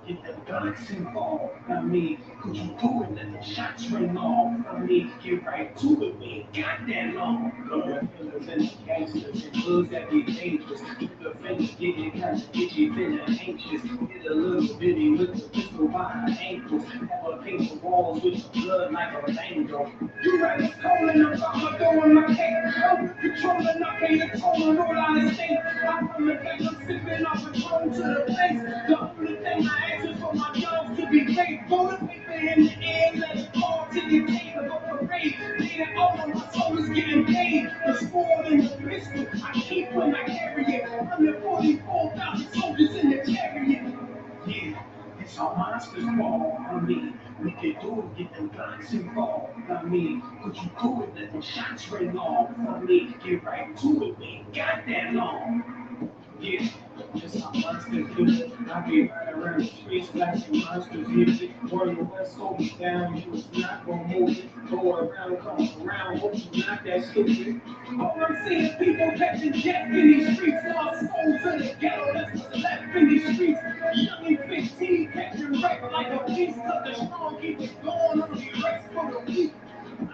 get them guns involved. I mean, could you do it? Let the shots ring off. I mean, get right to it. We ain't got that long. Blowing killers and gangsters and hoods that be dangerous. Keep the fingers getting kind of itchy, feeling anxious. Get a little bitty with the pistol by her ankles. Have a paint the walls with the blood like a bango. You rappers calling about my throwing my cake. Oh, controlling, I pay the toll and roll out of state. I'm from the back, I'm sipping off a drone to the face. The only thing I ask is for my dogs to be paid. Throw the paper in the air, let it fall to your table. Go parade. Later on, my soul is getting paid. The sword and the pistol, I keep when I carry it. 144,000 soldiers in the chariot. Yeah, it's how monsters fall. I mean, we can do it, get them guns involved. I mean, could you do it, let the shots ring off? I mean, get right to it, we ain't got that long. Yeah, just how monsters do it. I be right around the streets, flashing monsters hit it. Warrior West Coast down, you was not gonna move it. Go around, come around, hope you not that stupid. All I'm seeing people catching jets in these streets. Lost souls in the ghetto, that's what's left in these streets. Young and 15, catching wreck like a beast. Cause the strong keep it going on the race for the weak.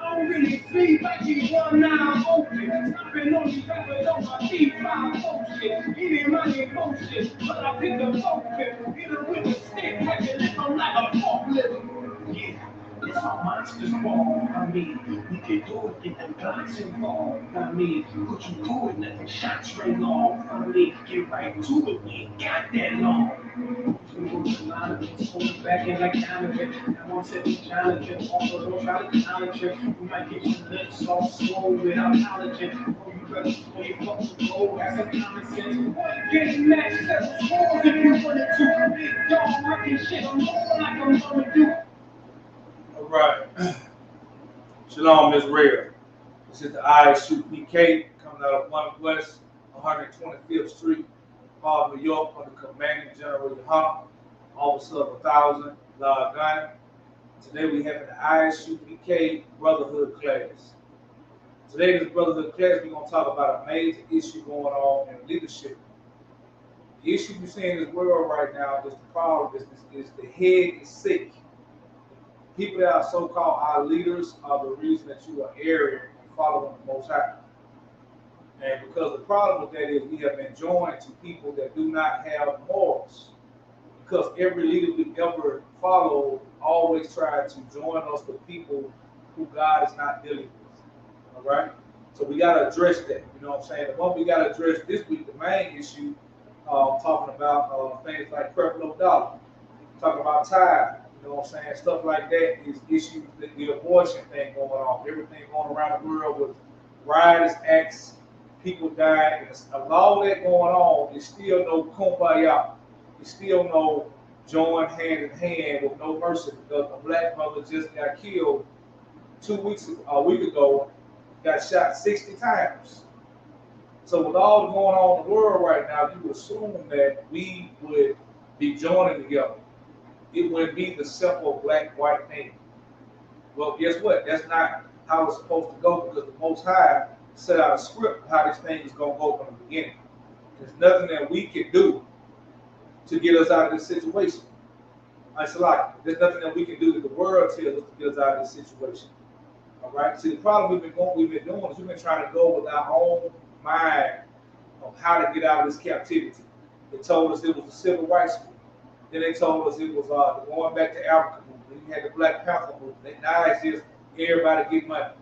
I don't really see like these one now open. Stopping on these rappers on my T5 bullshit. Eating money bullshit, but I pick the focus. Hit her with a stick, catch it lick on like a forklift. Yeah. It's how monsters fall. I mean, we can do it, get them guns involved. I mean, could you do it, let the shots ring off? I mean, get right to it, we ain't got that long. We go to a lot of things, hold it back in like counterfeit. I won't say we challenge it, also don't try to challenge it. We might get your lips all slow without challenging. Or you better slow your fucking roll, have some common sense. One game match, several scores if you want it to. Big dog wrecking shit, I'm more like I'm gonna do. All right. Shalom, Ms. Rare. This is the Isupk coming out of 1 West 125th Street, Harlem, New York, under Commanding General Yohana, Officer of 1,000, Lord Ghana. Today we have the Isupk Brotherhood class. Today in this Brotherhood class, we're going to talk about a major issue going on in leadership. The issue we see in this world right now is the problem is the head is sick. People that are so-called our leaders are the reason that you are erring and following the Most High. And because the problem with that is we have been joined to people that do not have morals. Because every leader we've ever followed always tried to join us with people who God is not dealing with. All right? So we got to address that. You know what I'm saying? The one we got to address this week, the main issue, talking about things like creflo dollar, talking about tithe. You know what I'm saying? Stuff like that is issues, the abortion thing going on, everything going around the world with riotous acts, people dying, and all that going on, there's still no kumbaya. There's still no join hand in hand with no mercy because a black mother just got killed 2 weeks ago, a week ago, got shot 60 times. So with all going on in the world right now, you would assume that we would be joining together. It would be the simple black-white thing. Well, guess what? That's not how it's supposed to go because the Most High set out a script of how this thing is going to go from the beginning. There's nothing that we can do to get us out of this situation. It's like there's nothing that we can do that the world tells us to get us out of this situation. All right. See, the problem we've been doing is we've been trying to go with our own mind on how to get out of this captivity. They told us it was the civil rights movement. Then they told us it was going back to Africa movement. Then you had the Black Panther movement. Now it's just everybody get money.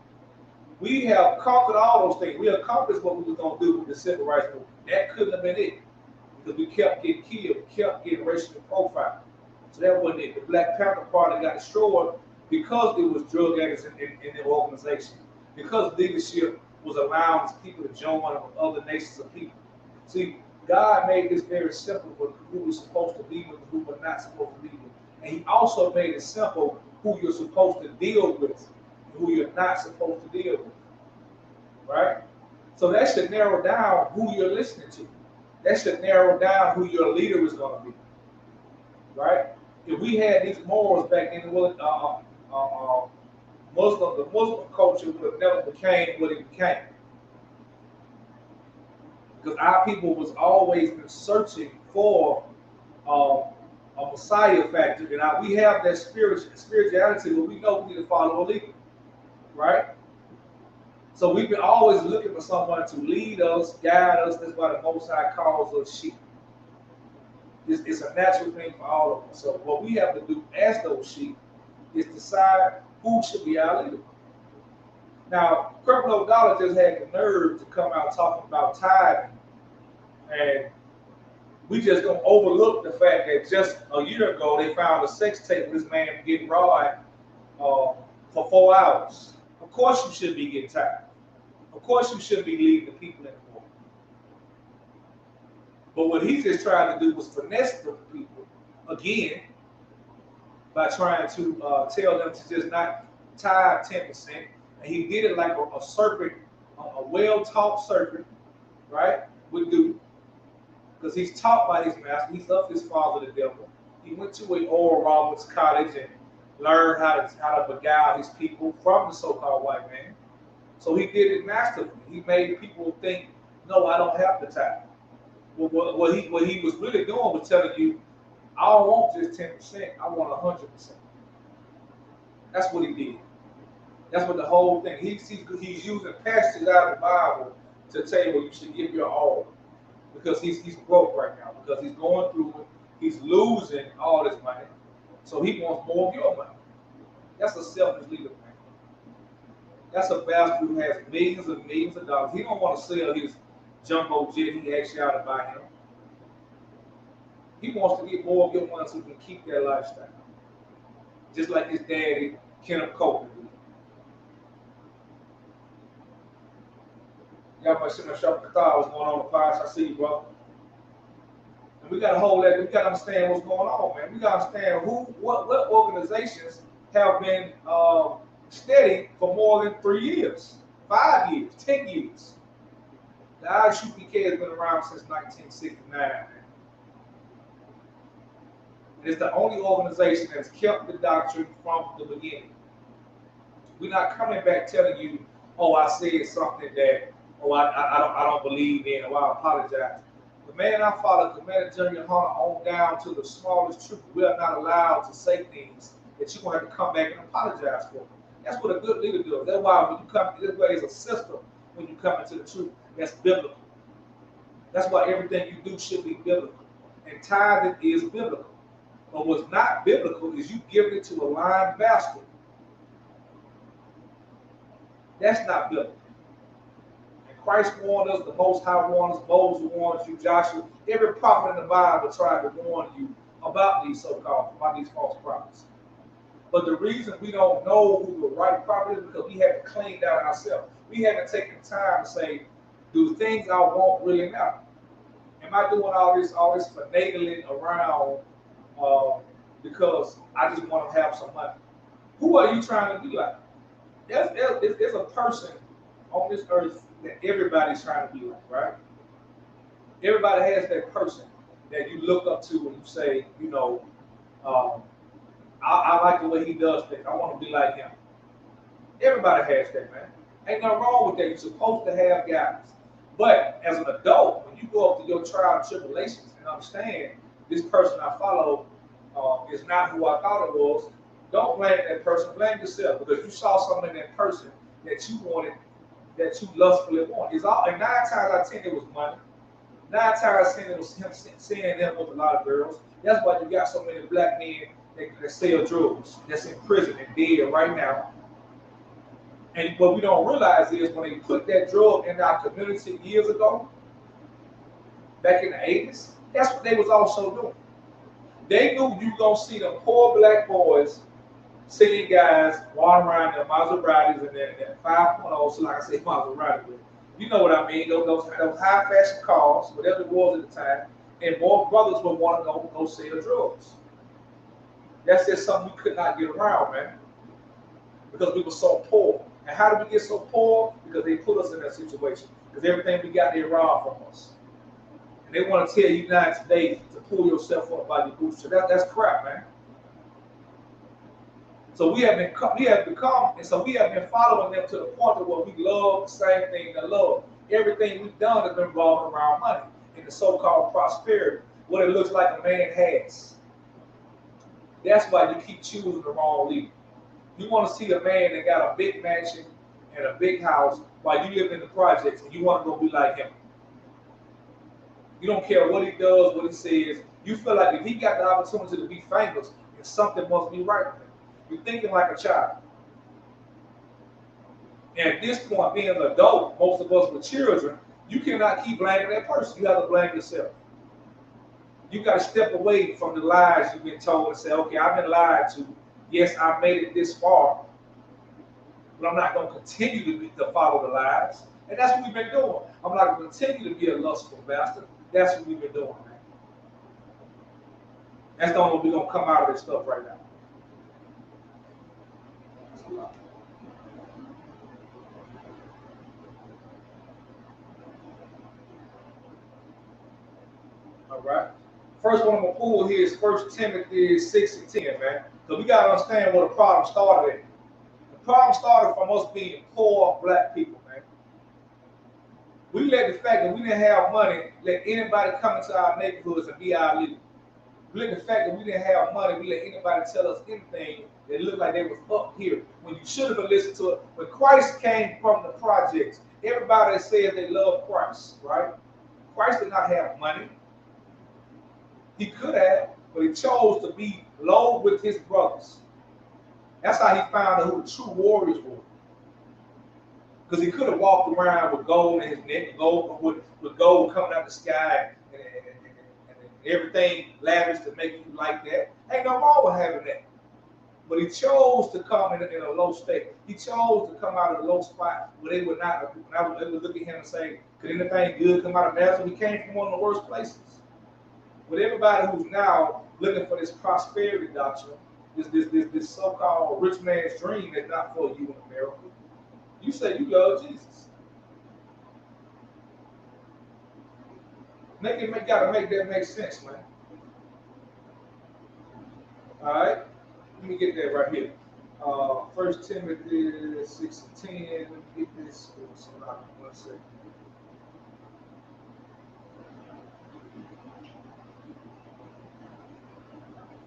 We have conquered all those things. We accomplished what we were going to do with the civil rights movement. That couldn't have been it because we kept getting killed, we kept getting racially profiled. So that wasn't it. The Black Panther Party got destroyed because it was drug addicts in the organization, because leadership was allowing people to join with other nations of people. See, God made this very simple for who we're supposed to be with and who we're not supposed to be with. And he also made it simple who you're supposed to deal with and who you're not supposed to deal with. Right? So that should narrow down who you're listening to. That should narrow down who your leader is going to be. Right? If we had these morals back then, the Muslim culture would have never became what it became. Because our people was always been searching for a Messiah factor, and we have that spirituality where we know we need to follow a leader, right? So we've been always looking for someone to lead us, guide us. That's why the Most High calls us sheep. It's a natural thing for all of us. So what we have to do as those sheep is decide who should be our leader. Now, Creflo Dollar just had the nerve to come out talking about tithing, and we just gonna overlook the fact that just a year ago they found a sex tape of this man getting raw for 4 hours. Of course you should be getting tithed. Of course you shouldn't be leading the people in the war. But what he just tried to do was finesse the people again by trying to tell them to just not tithe 10%. And he did it like a serpent, a well-taught serpent, right, would do. Because he's taught by his master. He's of his father, the devil. He went to an Oral Roberts college and learned how to beguile his people from the so-called white man. So he did it masterfully. He made people think, no, I don't have to tithe. Well, what he was really doing was telling you, I don't want just 10%, I want 100%. That's what he did. That's what the whole thing. He's using passages out of the Bible to tell you, well, you should give your all. Because he's broke right now. Because he's going through it. He's losing all this money. So he wants more of your money. That's a selfish leader, man. That's a bastard who has millions and millions of dollars. He don't want to sell his jumbo jet he asked y'all to buy him. He wants to get more of your money so he can keep that lifestyle. Just like his daddy, Kenneth Copeland. Y'all might see my shop Qatar, what's going on in the class. I see you, brother. And we gotta hold that, we gotta understand what's going on, man. We gotta understand what organizations have been steady for more than 3 years, 5 years, 10 years. The Isupk has been around since 1969, man. It's the only organization that's kept the doctrine from the beginning. We're not coming back telling you, oh, I said something that, oh, I don't believe in, or I apologize. The man I follow, Commander General Hunter, on down to the smallest trooper, we are not allowed to say things that you're going to have to come back and apologize for. That's what a good leader does. That's why when you come, this way is a system when you come into the truth. That's biblical. That's why everything you do should be biblical. And tithing is biblical. But what's not biblical is you giving it to a lying bastard. That's not biblical. And Christ warned us, the Most High warned us, Moses warned you, Joshua. Every prophet in the Bible tried to warn you about these so-called, about these false prophets. But the reason we don't know who the right prophet is because we haven't cleaned out ourselves. We haven't taken time to say, do the things I want really matter? Am I doing all this finagling around because I just want to have some money? Who are you trying to be like? There's a person on this earth that everybody's trying to be like, right? Everybody has that person that you look up to and you say, you know, I like the way he does things. I want to be like him. Everybody has that, man. Ain't nothing wrong with that. You're supposed to have guys. But as an adult, when you go up to your trial and tribulations and understand this person I follow is not who I thought it was, don't blame that person. Blame yourself because you saw something in that person that you wanted, that you lustfully want. It's all, and 9 times out of 10 it was money. 9 times out of 10 it was him seeing them with a lot of girls. That's why you got so many black men that sell drugs, that's in prison and dead right now. And what we don't realize is when they put that drug in our community years ago, back in the 80s, that's what they was also doing. They knew you were going to see them poor black boys, seeing guys walking around their Maseratis and their 5.0, so like I say Maserati, but you know what I mean, those high fashion cars, whatever it was at the time, and more brothers would want to go sell drugs. That's just something we could not get around, man, because we were so poor. And how did we get so poor? Because they put us in that situation. Because everything we got, they robbed from us. And they want to tell you now today to pull yourself up by your bootstraps. That's crap, man. So we have become, and so we have been following them to the point where we love the same thing they love. Everything we've done has been revolving around money and the so-called prosperity, what it looks like a man has. That's why you keep choosing the wrong leader. You want to see a man that got a big mansion and a big house while you live in the projects and you want to go be like him. You don't care what he does, what he says. You feel like if he got the opportunity to be famous, then something must be right with him. You're thinking like a child. And at this point, being an adult, most of us with children, you cannot keep blaming that person. You have to blame yourself. You got to step away from the lies you've been told and say, okay, I've been lied to. Yes, I made it this far, but I'm not going to continue to follow the lies. And that's what we've been doing. I'm not going to continue to be a lustful bastard. That's what we've been doing, man. That's the only way we're going to come out of this stuff right now. All right. First one I'm going to pull here is 1 Timothy 6 and 10, man. So we got to understand where the problem started at. The problem started from us being poor black people, man. We let the fact that we didn't have money let anybody come into our neighborhoods and be our leader. We let the fact that we didn't have money, we let anybody tell us anything that looked like they was up here. When you should have been listening to it. When Christ came from the projects, everybody said they love Christ, right? Christ did not have money. He could have, but he chose to be low with his brothers. That's how he found out who the true warriors were. Because he could have walked around with gold in his neck, gold with gold coming out the sky, and everything lavish to make you like that. Ain't no wrong with having that. But he chose to come in a low state. He chose to come out of a low spot where they would not. They would look at him and say, "Could anything good come out of Nazareth?" He came from one of the worst places. But everybody who's now looking for this prosperity doctrine, this so-called rich man's dream, is not for you in America. You say you love Jesus. Gotta make that make sense, man. All right, let me get that right here. 1 Timothy 6 and 10. Let me get this. One second.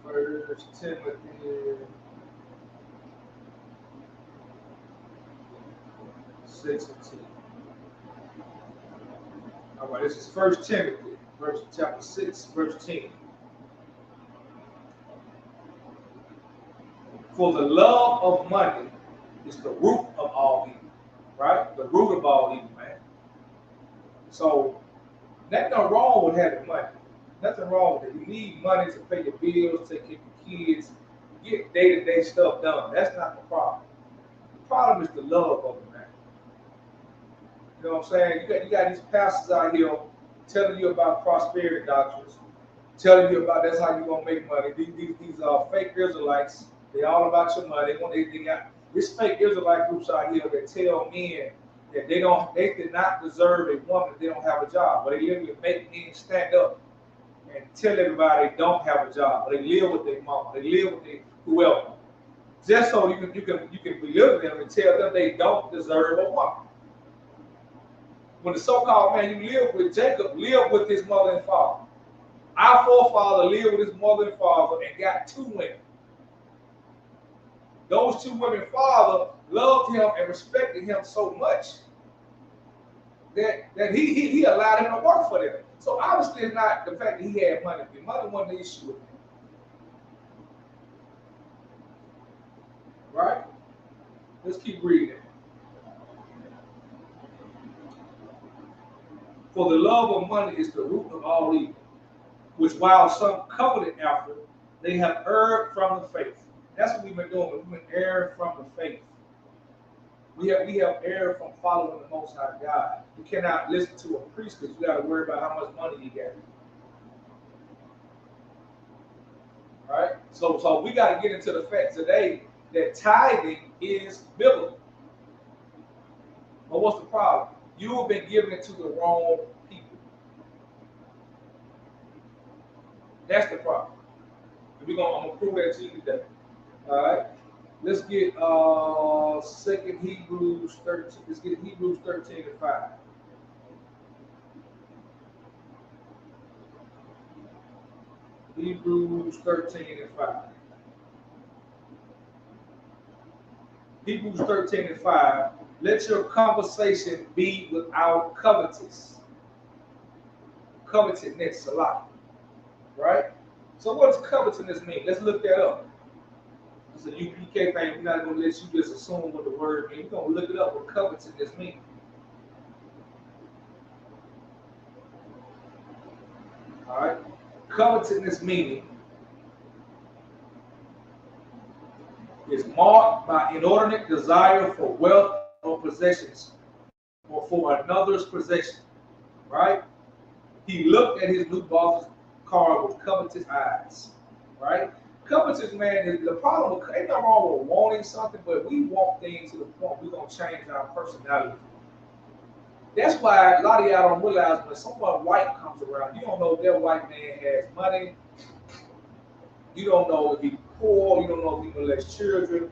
1 Timothy 6 and 10. All right, this is 1 Timothy, chapter 6, verse 10. For the love of money is the root of all evil, right? The root of all evil, man. So, nothing wrong with having money. Nothing wrong with it. You need money to pay your bills, take care of your kids, get day-to-day stuff done. That's not the problem. The problem is the love of it, man. You know what I'm saying? You got these pastors out here telling you about prosperity doctrines, telling you about that's how you're gonna make money. These are fake Israelites. They all about your money. They got this fake Israelite groups out here that tell men that they did not deserve a woman if they don't have a job. But they literally make men stand up and tell everybody they don't have a job. But they live with their mama. They live with whoever. Just so you can belittle them and tell them they don't deserve a woman. When the so-called man you live with, Jacob lived with his mother and father. Our forefather lived with his mother and father and got 2 women. Those 2 women father loved him and respected him so much that he allowed him to work for them. So obviously it's not the fact that he had money. The money wasn't the issue with him. Right? Let's keep reading. For the love of money is the root of all evil, which while some coveted after, they have erred from the faith. That's what we've been doing. We've been erring from the faith. We have erred from following the Most High God. You cannot listen to a priest because you got to worry about how much money you get. All right? So we got to get into the fact today that tithing is biblical. But what's the problem? You have been giving it to the wrong people. That's the problem. And I'm gonna prove that to you today. All right. Let's get 2 Hebrews 13. Let's get Hebrews 13 and 5. Hebrews 13 and 5. Hebrews 13:5. Let your conversation be without covetousness a lot. Right? So what does covetousness mean? Let's look that up. It's a UPK thing. We're not going to let you just assume what the word means. We're going to look it up what covetousness means. All right? Covetousness meaning is marked by inordinate desire for wealth or possessions or for another's possession. Right? He looked at his new boss's car with covetous eyes. Right? Covetous, man, is the problem. Ain't nothing wrong with wanting something, but we want things to the point we're going to change our personality. That's why a lot of y'all don't realize when someone white comes around, you don't know if that white man has money. You don't know if he's poor. You don't know if he molests children.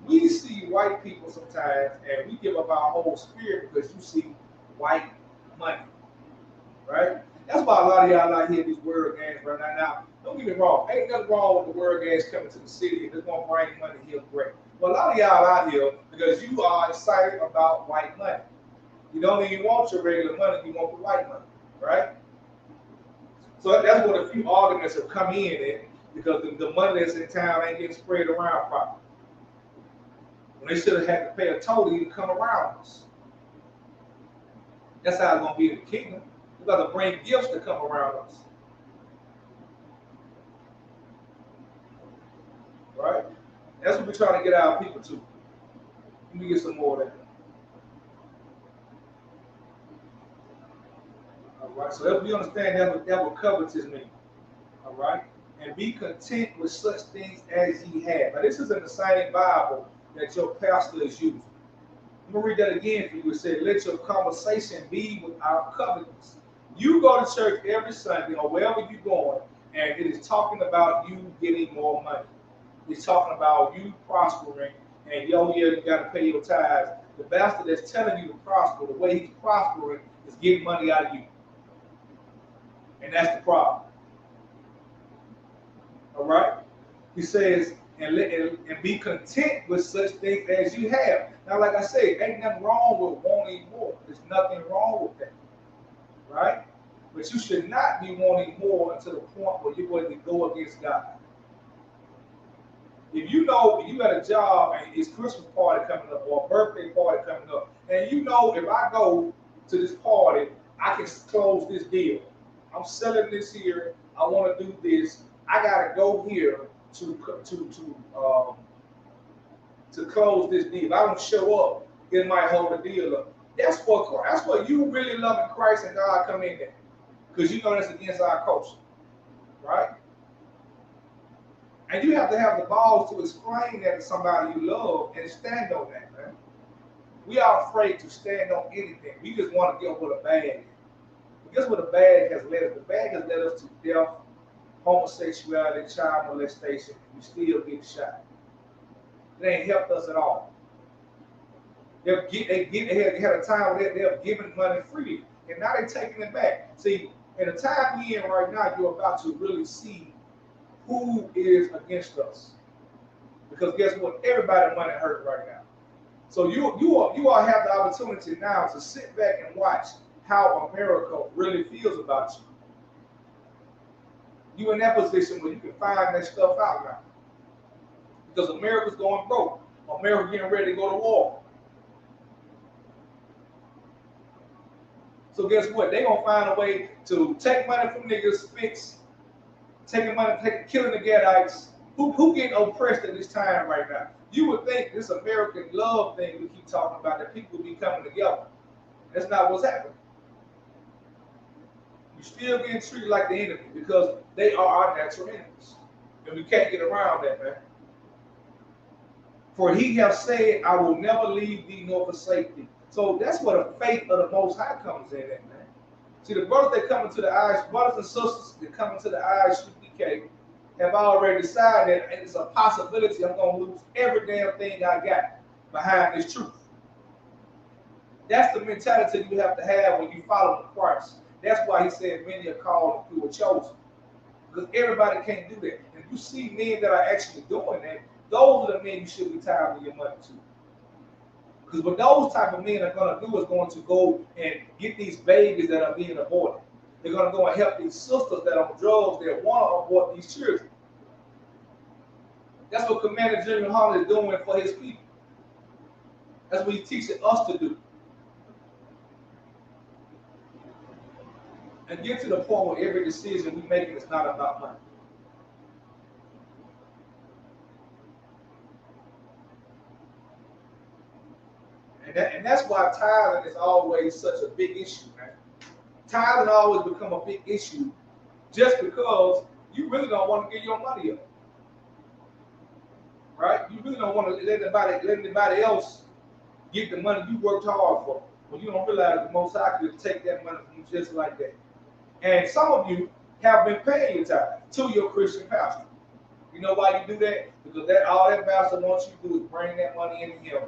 We see white people sometimes, and we give up our whole spirit because you see white money, right? That's why a lot of y'all out here these word games right now. Now, don't get me wrong. Ain't nothing wrong with the word games coming to the city. If it's going to bring money here, great. But a lot of y'all out here, because you are excited about white money. You don't even want your regular money, you want the white money, right? So that's what a few arguments have come in because the money that's in town ain't getting spread around properly. When they should have had to pay a toll to even come around us. That's how it's going to be in the kingdom. We got to bring gifts to come around us. Right? That's what we're trying to get our people to. Let me get some more of that. All right, so if we understand that what covetous means. All right, and be content with such things as ye have. Now, this is in the same Bible that your pastor is using. I'm gonna read that again for you. It said, "Let your conversation be without covetousness." You go to church every Sunday or wherever you're going, and it is talking about you getting more money. It's talking about you prospering, and you got to pay your tithes. The bastard that's telling you to prosper, the way he's prospering is getting money out of you. And that's the problem. All right? He says, and be content with such things as you have. Now, like I said, ain't nothing wrong with wanting more. There's nothing wrong with that. Right? But you should not be wanting more until the point where you're going to go against God. If you know you got a job and it's Christmas party coming up or a birthday party coming up, and you know if I go to this party, I can close this deal. I'm selling this here. I want to do this. I gotta go here to close this deal. If I don't show up, it might hold the deal up. That's what you really loving Christ and God come in there, because you know that's against our culture, right? And you have to have the balls to explain that to somebody you love and stand on that, man. We are afraid to stand on anything. We just want to get what a bag is. But guess what a bag has led us? The bag has led us to death, homosexuality, child molestation, and we still get shot. It ain't helped us at all. They had a time where they're giving money freely, and now they're taking it back. See, in the time we in right now, you're about to really see who is against us. Because guess what? Everybody money hurt right now. So you all have the opportunity now to sit back and watch how America really feels about you. You in that position where you can find that stuff out now. Because America's going broke. America getting ready to go to war. So guess what? They're going to find a way to take money from niggas, killing the Gadites. Who getting oppressed at this time right now? You would think this American love thing we keep talking about, that people be coming together. That's not what's happening. You're still getting treated like the enemy because they are our natural enemies. And we can't get around that, man. For he have said, I will never leave thee nor forsake thee. So that's where the faith of the Most High comes in, man. See, the brothers that come into the eyes, brothers and sisters that come into the Isupk have already decided that it's a possibility I'm going to lose every damn thing I got behind this truth. That's the mentality you have to have when you follow Christ. That's why he said many are called and few are chosen. Because everybody can't do that. And if you see men that are actually doing that, those are the men you should be tithing your money to. Because what those type of men are going to do is going to go and get these babies that are being aborted. They're going to go and help these sisters that are on drugs that want to abort these children. That's what Commander General Holland is doing for his people. That's what he's teaching us to do. And get to the point where every decision we make is not about money. And that's why tithing is always such a big issue, man. Tithing always become a big issue just because you really don't want to give your money up. Right? You really don't want to let anybody else get the money you worked hard for. When you don't realize the Most High could take that money from you just like that. And some of you have been paying your tithe to your Christian pastor. You know why you do that? Because all that pastor wants you to do is bring that money into him.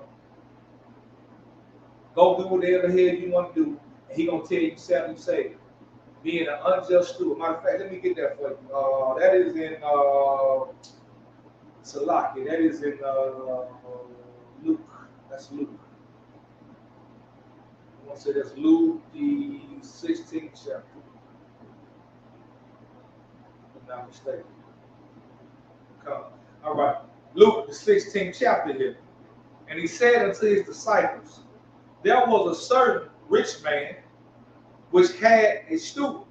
Go do whatever the hell you want to do, and he's going to tell you something you say. Being an unjust steward. Matter of fact, let me get that for you. That is in Salaki. That is in Luke. That's Luke. I want to say that's Luke, the 16th chapter. If I'm not mistaken. Come. All right. Luke, the 16th chapter here. And he said unto his disciples, there was a certain rich man which had a steward,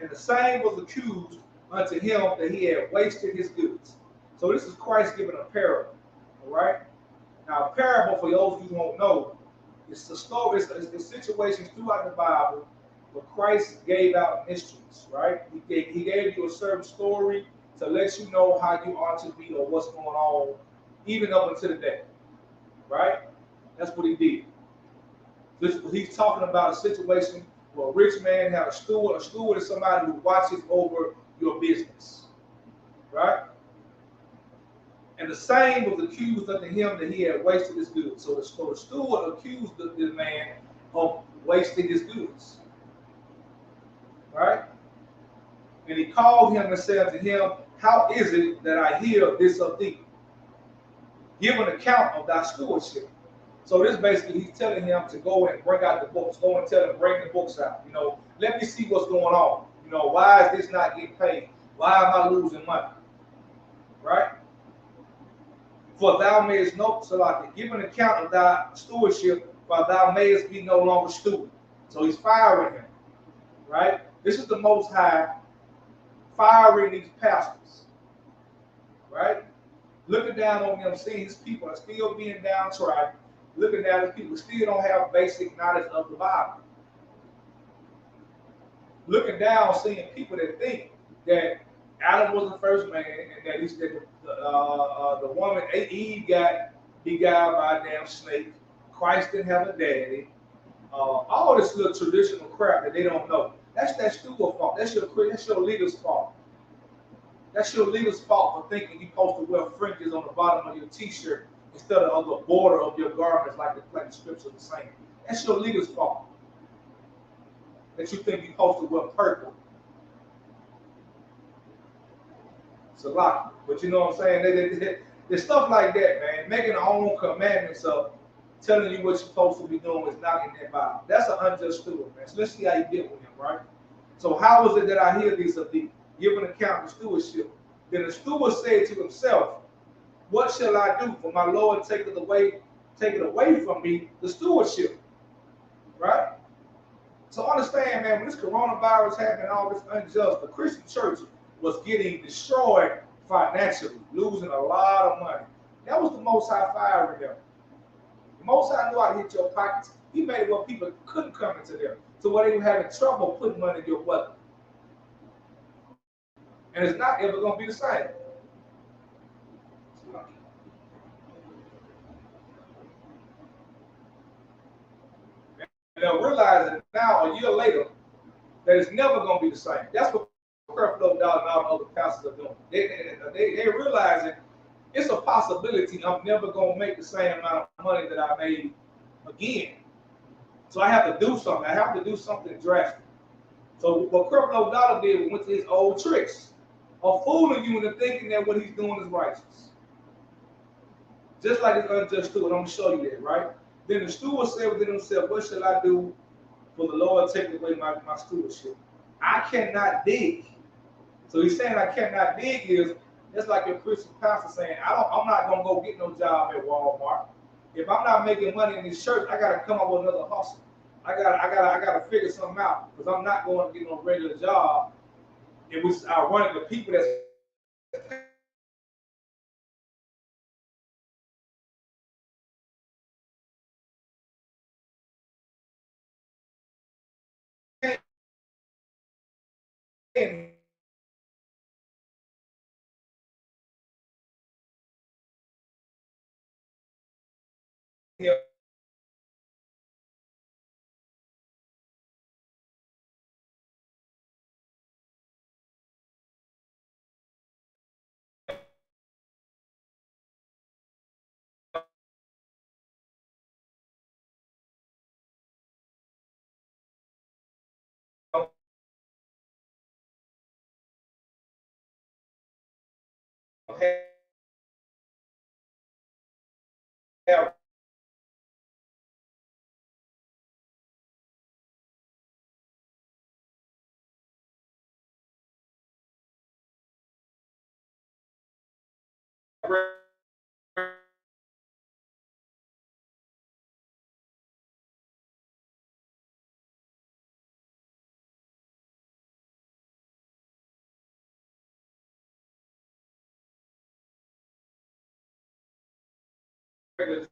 and the same was accused unto him that he had wasted his goods. So this is Christ giving a parable, all right? Now, a parable, for those who don't know, it's the story, it's the situations throughout the Bible where Christ gave out mysteries, right? He gave you a certain story to let you know how you ought to be or what's going on, even up until the day, right? That's what he did. He's talking about a situation where a rich man had a steward. A steward is somebody who watches over your business, right? And the same was accused unto him that he had wasted his goods. So the steward accused the man of wasting his goods, right? And he called him and said to him, how is it that I hear this of thee? Give an account of thy stewardship. So this basically, he's telling him to go and bring out the books. Go and tell him, bring the books out. You know, let me see what's going on. You know, why is this not getting paid? Why am I losing money? Right? For thou mayest know, so like, give an account of thy stewardship, for thou mayest be no longer steward. So he's firing him. Right? This is the Most High firing these pastors. Right? Looking down on them, seeing his people are still being downtrodden. Looking down at people still don't have basic knowledge of the Bible. Looking down, seeing people that think that Adam was the first man and that the woman Eve got beguiled by a damn snake. Christ didn't have a daddy. All this little traditional crap that they don't know. That's that stupid fault. That's your leader's fault. That's your leader's fault for thinking you're supposed to wear fringes on the bottom of your t-shirt instead of the border of your garments like the scriptures are saying. That's your leader's fault. That you think you're supposed to wear purple. It's a lot. But you know what I'm saying? There's stuff like that, man. Making our own commandments up, telling you what you're supposed to be doing is not in that Bible. That's an unjust steward, man. So let's see how you deal with him, right? So how is it that I hear these of thee? Give an account of stewardship. Then the steward said to himself, what shall I do? For my Lord take it away from me, the stewardship. Right? So understand, man, when this coronavirus happened, all this unjust, the Christian church was getting destroyed financially, losing a lot of money. That was the Most High firing them. The Most High knew how to hit your pockets. He made it where people couldn't come into them. So where they were having trouble putting money in your wallet. And it's not ever going to be the same. And they'll realize that now, a year later, that it's never going to be the same. That's what Creflo Dollar and all the other pastors are doing. They realizing it's a possibility I'm never going to make the same amount of money that I made again. So I have to do something. I have to do something drastic. So what Creflo Dollar did, we went to his old tricks of fooling you into thinking that what he's doing is righteous. Just like this unjust steward, I'm gonna show you that, right? Then the steward said within himself, what shall I do for the Lord take away my stewardship? I cannot dig. So he's saying I cannot dig is that's like your Christian pastor saying, I'm not gonna go get no job at Walmart. If I'm not making money in this church, I gotta come up with another hustle. I gotta figure something out because I'm not going to get no regular job. And which is ironic, the people that's paying him have regular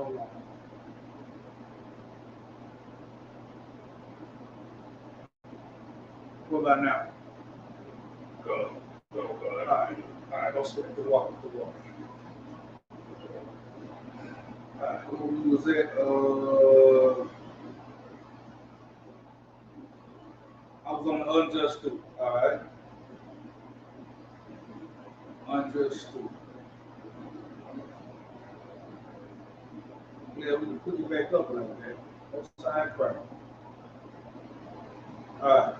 Hold on. What about now? Go. All right, go sweat the walk. All right, who was that? I was on the unjust steward. All right, unjust steward. Yeah, we can put you back up a little bit. No side crack. All right.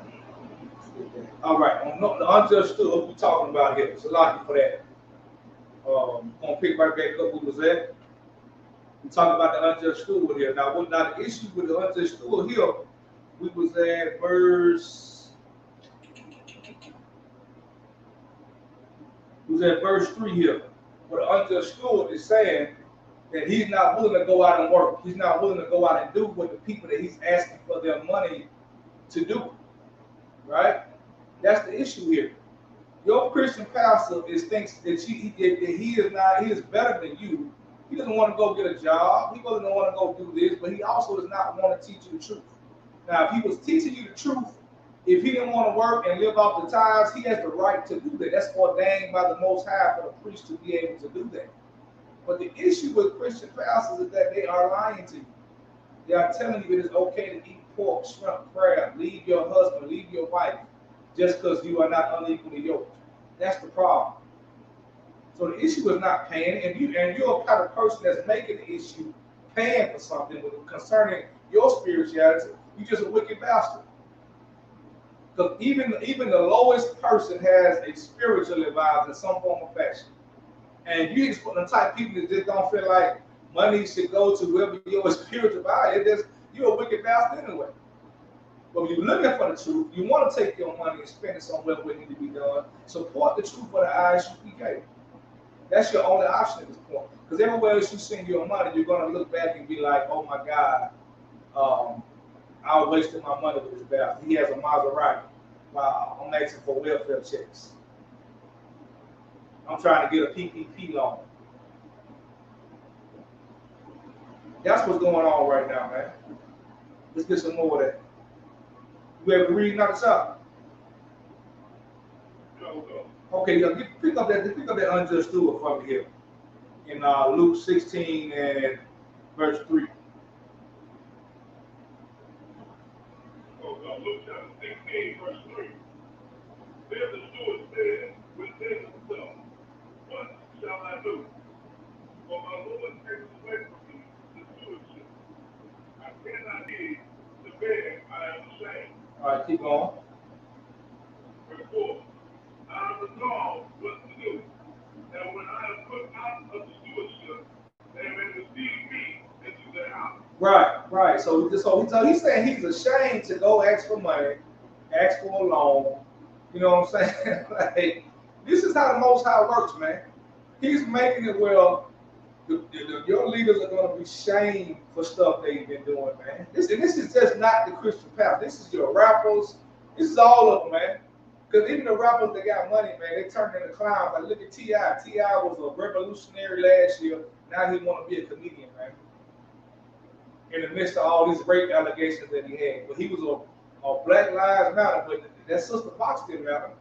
All right. On the unjust steward, what we talking about here? So lucky for that. Gonna pick right back up who was that. We talking about the unjust steward here. Now, the issue with the unjust steward here? We was at verse 3 here. Where the unjust steward is saying that he's not willing to go out and work. He's not willing to go out and do what the people that he's asking for their money to do. Right? That's the issue here. Your Christian pastor thinks that he is better than you. He doesn't want to go get a job. He doesn't want to go do this, but he also does not want to teach you the truth. Now, if he was teaching you the truth, if he didn't want to work and live off the tithes, he has the right to do that. That's ordained by the Most High for the priest to be able to do that. But the issue with Christian pastors is that they are lying to you. They are telling you it is okay to eat pork, shrimp, crab, leave your husband, leave your wife, just because you are not unequally yoked. That's the problem. So the issue is not paying, and you're the kind of person that's making the issue paying for something concerning your spirituality. You're just a wicked bastard. Because even the lowest person has a spiritual advisor in some form of fashion. And you just the type of people that just don't feel like money should go to whoever your spiritual advisor is. You're a wicked bastard anyway. But when you're looking for the truth, you want to take your money and spend it somewhere where it needs to be done. Support the truth for the Isupk. That's your only option at this point. Because everywhere else you send your money, you're going to look back and be like, oh my God, I wasted my money with this bastard. He has a Maserati. Wow, I'm asking for welfare checks. I'm trying to get a PPP loan. That's what's going on right now, man. Let's get some more of that. You ever read another chapter? No. Okay, pick up that unjust steward from here in Luke 16 and verse 3. Luke chapter 16, verse 3. Then the steward said within himself, what shall I do? For my Lord takes away from me the stewardship. I cannot be to bear, I am ashamed. All right, keep going. Verse 4. I resolve what to do. And when I am put out of the stewardship, they may receive me into their house. Right. So he's saying he's ashamed to go ask for money, ask for a loan. You know what I'm saying? Like, this is how the Most High works, man. He's making it well. Your leaders are going to be shamed for stuff they've been doing, man. This is just not the Christian path. This is your rappers. This is all of them, man. Because even the rappers that got money, man, they turned into clowns. Like, look at T.I. T.I. was a revolutionary last year. Now he want to be a comedian, man. In the midst of all these rape allegations that he had. But he was a Black Lives Matter, but that sister Fox didn't matter.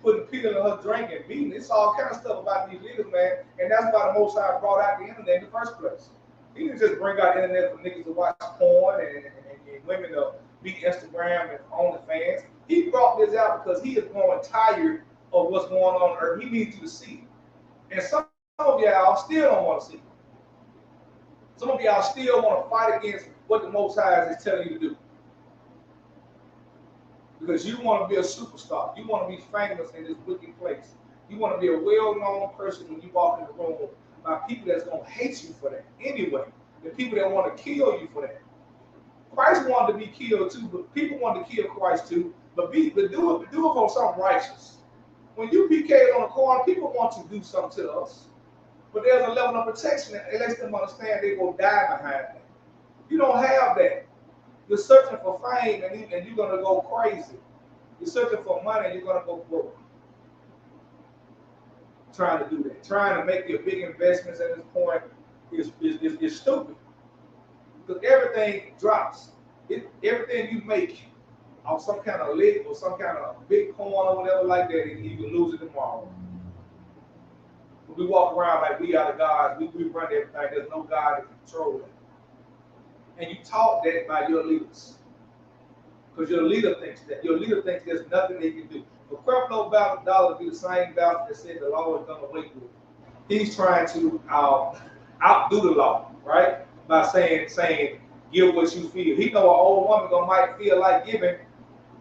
Putting Peter in her drink and beating. It's all kind of stuff about these leaders, man. And that's why the Most High brought out the internet in the first place. He didn't just bring out the internet for niggas to watch porn and women to be Instagram and OnlyFans. He brought this out because he is growing tired of what's going on earth. He needs you to see it. And some of y'all still don't want to see it. Some of y'all still want to fight against what the Most High is telling you to do. Because you want to be a superstar. You want to be famous in this wicked place. You want to be a well-known person when you walk in the room by people that's going to hate you for that anyway. The people that want to kill you for that. Christ wanted to be killed too, but people wanted to kill Christ too. But do it for something righteous. When you PK on the corner, people want to do something to us. But there's a level of protection that lets them understand they will die behind that. You don't have that. You're searching for fame and you're going to go crazy. You're searching for money and you're going to go broke. Trying to do that. Trying to make your big investments at this point is stupid. Because everything drops. Everything you make on some kind of lick or some kind of Bitcoin or whatever like that, you can lose it tomorrow. We walk around like we are the gods. We run everything. There's no God to control it. And you taught that by your leaders. Because your leader thinks that. Your leader thinks there's nothing they can do. For Creflo Dollar to be the same ballot that said the law is done away with, he's trying to outdo the law, right? By saying, give what you feel. He know an old woman might feel like giving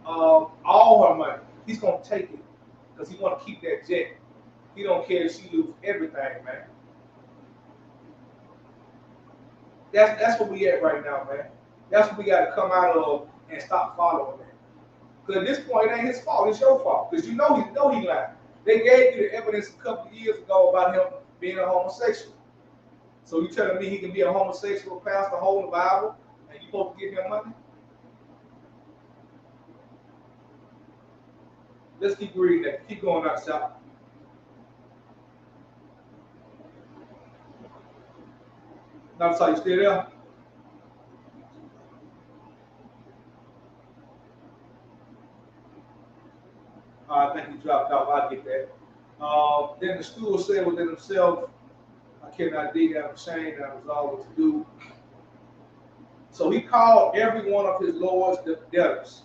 all her money. He's gonna take it because he want to keep that jet. He don't care if she lose everything, man. That's what we at right now, man. That's what we got to come out of and stop following that. Because at this point, it ain't his fault. It's your fault. Because you know he lied. They gave you the evidence a couple of years ago about him being a homosexual. So you telling me he can be a homosexual pastor holding the Bible and you supposed to give him money? Let's keep reading that. Keep going out south. Now, so you still there? I think he dropped off. I get that. Then the steward said within himself, I cannot dig, I'm ashamed, I resolved what to do. So he called every one of his lords the debtors,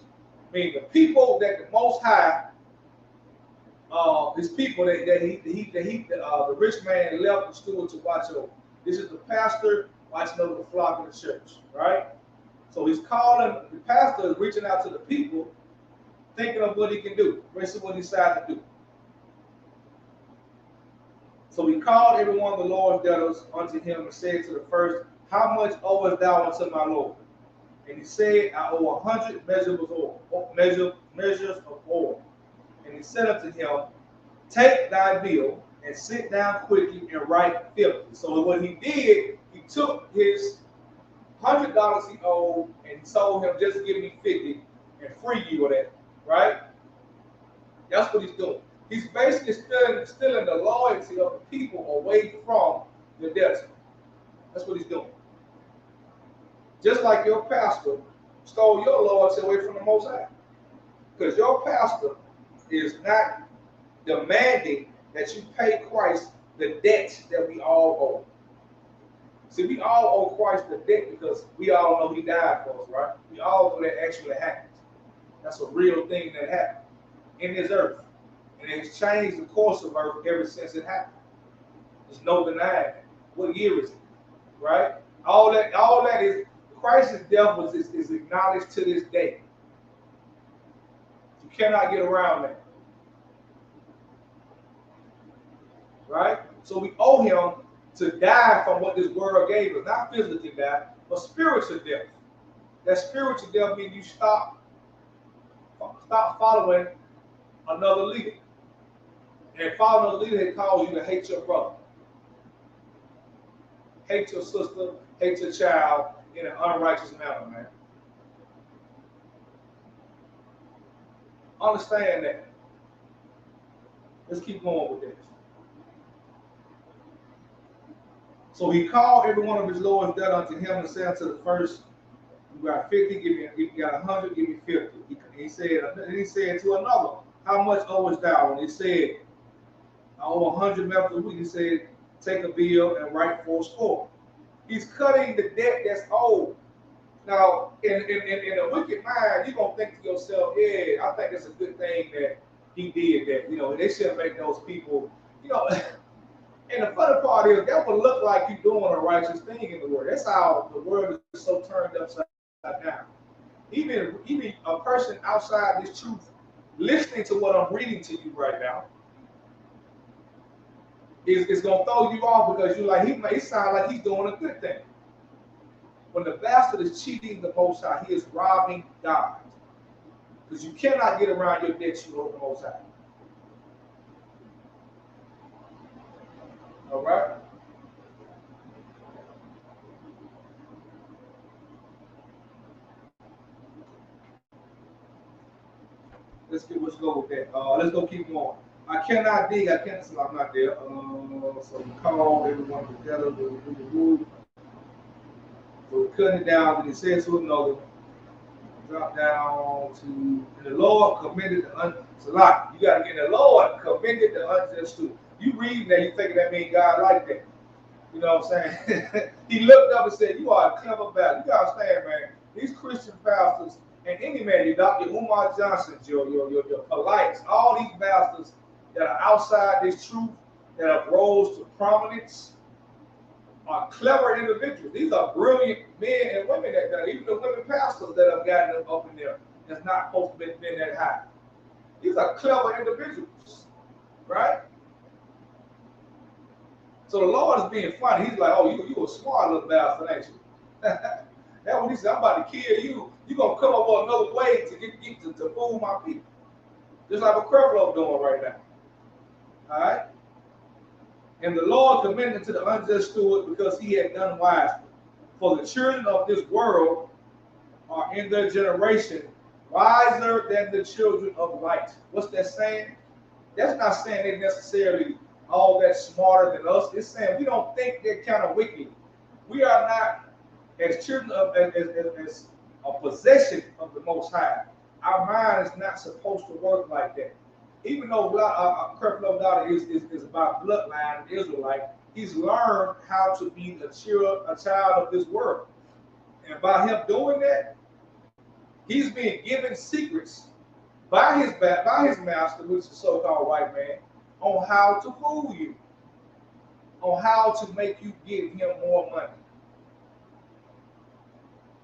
meaning the people that the Most High, his people that the rich man left the steward to watch over. This is the pastor watching over the flock of the church, right? So he's calling, the pastor is reaching out to the people, thinking of what he can do, rest of what he decided to do. So he called every one of the Lord's debtors unto him and said to the first, how much owest thou unto my Lord? And he said, I owe 100 measures of oil. And he said unto him, take thy bill and sit down quickly and write 50. So what he did, he took his $100 he owed and he told him, just give me 50 and free you of that, right? That's what he's doing. He's basically stealing the loyalty of the people away from the debtor. That's what he's doing. Just like your pastor stole your loyalty away from the Most High. Because your pastor is not demanding that you pay Christ the debt that we all owe. See, we all owe Christ the debt because we all know he died for us, right? We all know that actually happened. That's a real thing that happened in this earth. And it's changed the course of earth ever since it happened. There's no denying it. What year is it? Right? All that is Christ's death is acknowledged to this day. You cannot get around that. Right? So we owe him to die from what this world gave us. Not physically die, but spiritual death. That spiritual death means you stop following another leader. And following another leader, it calls you to hate your brother. Hate your sister, hate your child in an unrighteous manner, man. Understand that. Let's keep going with this. So he called every one of his lords debt unto him and said to the first, you got 50, you got 100, give me 50. He said to another, how much owest thou? And he said, I owe 100 measures a week. He said, take a bill and write 4 He's cutting the debt that's owed. Now, in a wicked mind, you're going to think to yourself, yeah, I think it's a good thing that he did that. You know, they shouldn't make those people, you know. And the funny part is, that would look like you're doing a righteous thing in the world. That's how the world is so turned upside down. Even a person outside this truth, listening to what I'm reading to you right now, is going to throw you off because you're like, he may sound like he's doing a good thing. When the bastard is cheating the Most High, he is robbing God. Because you cannot get around your debt you owe the Most High. All right? Let's go with that. Let's go keep going. I cannot dig. So I'm not there. So we call everyone together. So cutting it down, and he said to another, drop down to, and the Lord commended the it's a lot. You got to get the Lord commended the unjust steward. You read that, you thinking that means God like that. You know what I'm saying? He looked up and said, "You are a clever bastard." You gotta understand, man. These Christian pastors and any man, your Dr. Umar Johnsons, your Polites, all these bastards that are outside this truth, that have rose to prominence, are clever individuals. These are brilliant men and women that even the women pastors that have gotten up in there that's not supposed to be that high. These are clever individuals, right? So the Lord is being funny. He's like, "Oh, you a smart little bastard, ain't you?" That's what he said. "I'm about to kill you. You're gonna come up with another way to get to fool my people." Just like what Creflo doing right now. All right? And the Lord commended to the unjust steward because he had done wisely. For the children of this world are in their generation wiser than the children of light. What's that saying? That's not saying they're necessarily all that smarter than us. It's saying we don't think they're kind of wicked. We are not, as children of as a possession of the Most High. Our mind is not supposed to work like that. Even though Creflo Dollar is about bloodline and Israelite, he's learned how to be a child of this world. And by him doing that, he's being given secrets by his master, which is the so-called white man, on how to fool you, on how to make you give him more money.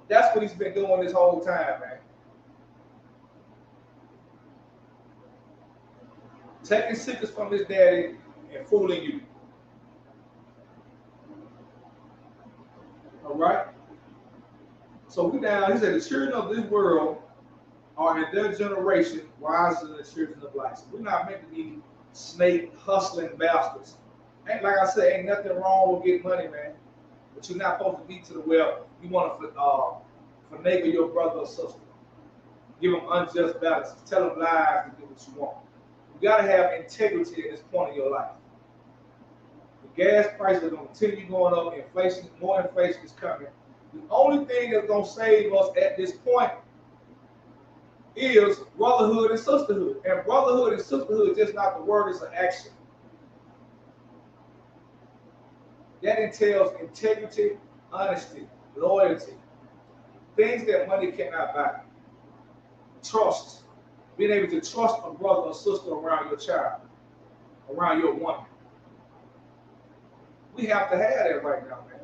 That's what he's been doing this whole time, man. Taking secrets from his daddy and fooling you. All right? So we down, he said, the children of this world are in their generation wiser than the children of light. So we're not meant to be snake hustling bastards. Ain't like I said, ain't nothing wrong with getting money, man. But you're not supposed to be to the well. You want to finagle your brother or sister. Give them unjust balance. Tell them lies to get what you want. You got to have integrity at this point in your life. The gas prices are going to continue going up. Inflation, more inflation is coming. The only thing that's going to save us at this point is brotherhood and sisterhood. And brotherhood and sisterhood is just not the word, it's an action. That entails integrity, honesty, loyalty, things that money cannot buy. Trust, being able to trust a brother or sister around your child, around your woman. We have to have that right now, man.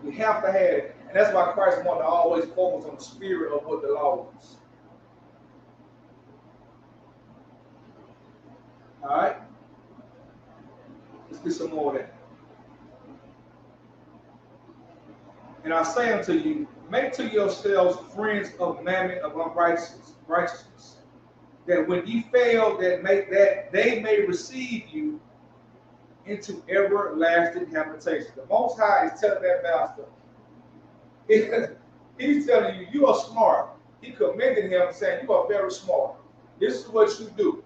We have to have it. And that's why Christ wanted to always focus on the spirit of what the law is. All right? Let's get some more of that. And I say unto you, make to yourselves friends of mammon of unrighteousness, that when ye fail, that they may receive you into everlasting habitation. The Most High is telling that master, he's telling you, you are smart. He commended him saying, you are very smart. This is what you do.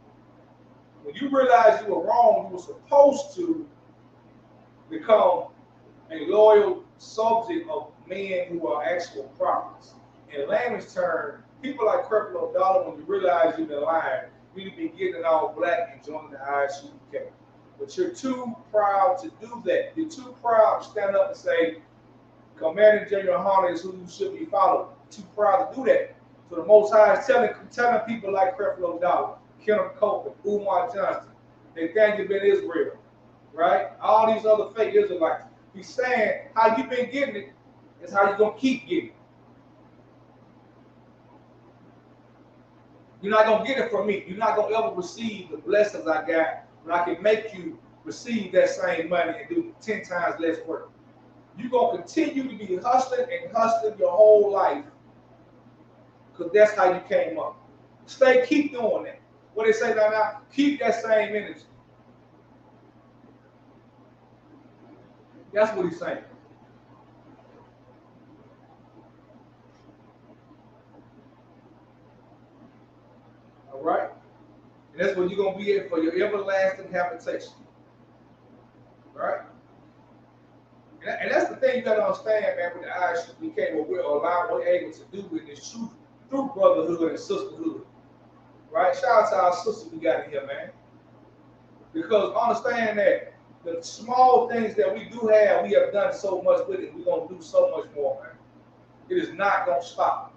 When you realize you were wrong, you were supposed to become a loyal subject of men who are actual prophets. In layman's term, people like Creflo Dollar, when you realize you've been lying, you need to be getting it all black and joining the Isupk. But you're too proud to do that. You're too proud to stand up and say, Commander General Hunter is who you should be following. You're too proud to do that. So the Most High is telling people like Creflo Dollar, Kenneth Copeland, Umar Johnson, Nathaniel Ben Israel, right? All these other fake Israelites. He's saying how you've been getting it is how you're going to keep getting it. You're not going to get it from me. You're not going to ever receive the blessings I got when I can make you receive that same money and do 10 times less work. You're going to continue to be hustling and hustling your whole life because that's how you came up. Keep doing that. What they say now, keep that same energy. That's what he's saying. All right? And that's what you're going to be in for your everlasting habitation. Right? And that's the thing you got to understand, man, with the Isupk, what we're able to do in this truth through brotherhood and sisterhood. Right? Shout out to our sisters we got in here, man. Because understand that the small things that we do have, we have done so much with it. We're going to do so much more, man. It is not going to stop.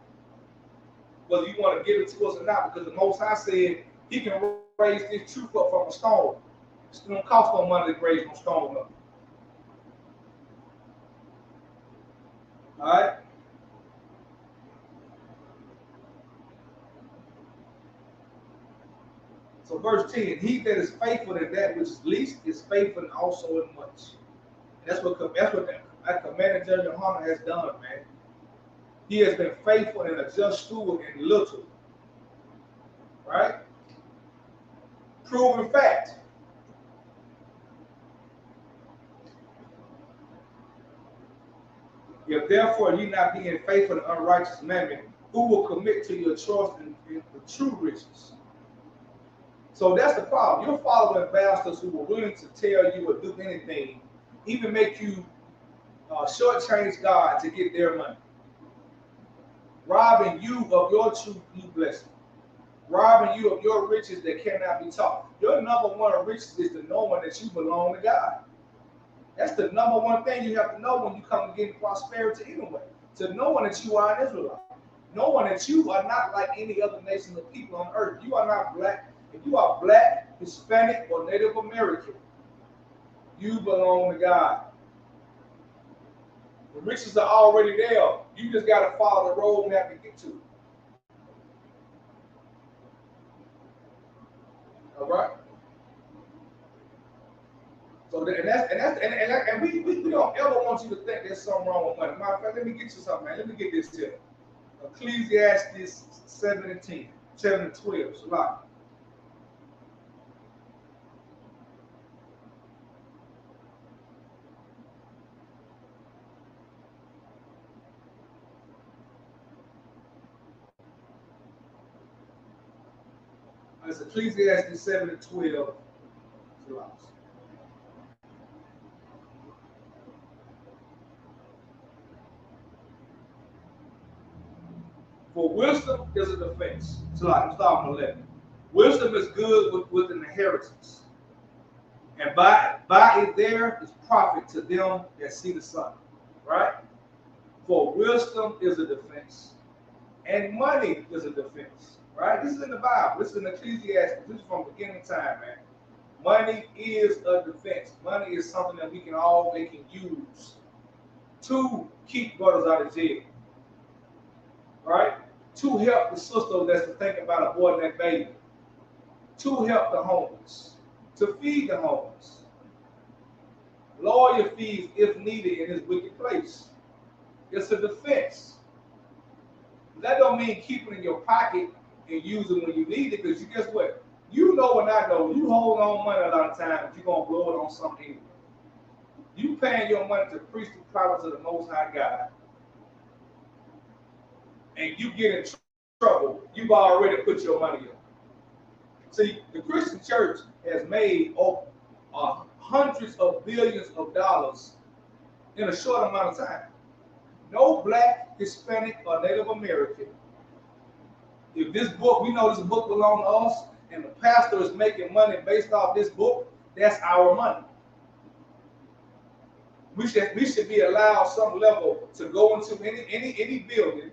Whether you want to give it to us or not, because the Most High said he can raise this truth up from a stone. It's going to cost no money to raise no stone up. All right? So verse 10, he that is faithful in that which is least is faithful also in much. That's what that Commander General Hunter has done, man. He has been faithful and a just steward in little. Right? Proven fact. If therefore ye not being faithful in unrighteous mammon, who will commit to your trust in the true riches? So that's the problem. You're following bastards who are willing to tell you or do anything, even make you shortchange God to get their money. Robbing you of your true blessing. Robbing you of your riches that cannot be taught. Your number one of riches is the knowing that you belong to God. That's the number one thing you have to know when you come to get prosperity anyway. To knowing that you are an Israelite. Knowing that you are not like any other nation of people on earth. You are not black. If you are black, Hispanic, or Native American, you belong to God. The riches are already there. You just got to follow the roadmap to get to it. All right. So and we don't ever want you to think there's something wrong with money. Matter of fact, let me get you something, man. Let me get this here. Ecclesiastes 7 and 10, 7 and 12. It's a lot. It's Ecclesiastes 7 and 12. It's a lot. For wisdom is a defense. So I'm starting on 11. Wisdom is good with an inheritance. And by it there is profit to them that see the sun. Right? For wisdom is a defense. And money is a defense. Right? This is in the Bible. This is in Ecclesiastes. This is from the beginning of time, man. Money is a defense. Money is something that we can use to keep brothers out of jail. Right? To help the sister that's to think about aborting that baby. To help the homeless. To feed the homeless. Lawyer fees if needed in this wicked place. It's a defense. That don't mean keeping it in your pocket and using when you need it, because you guess what? You know and I know, you hold on money a lot of times, you're going to blow it on something anyway. You paying your money to preach the prophets of the Most High God, and you get in trouble, you've already put your money in. See, the Christian church has made hundreds of billions of dollars in a short amount of time. No black, Hispanic, or Native American. If this book, we know this book belongs to us, and the pastor is making money based off this book, that's our money. We should be allowed some level to go into any building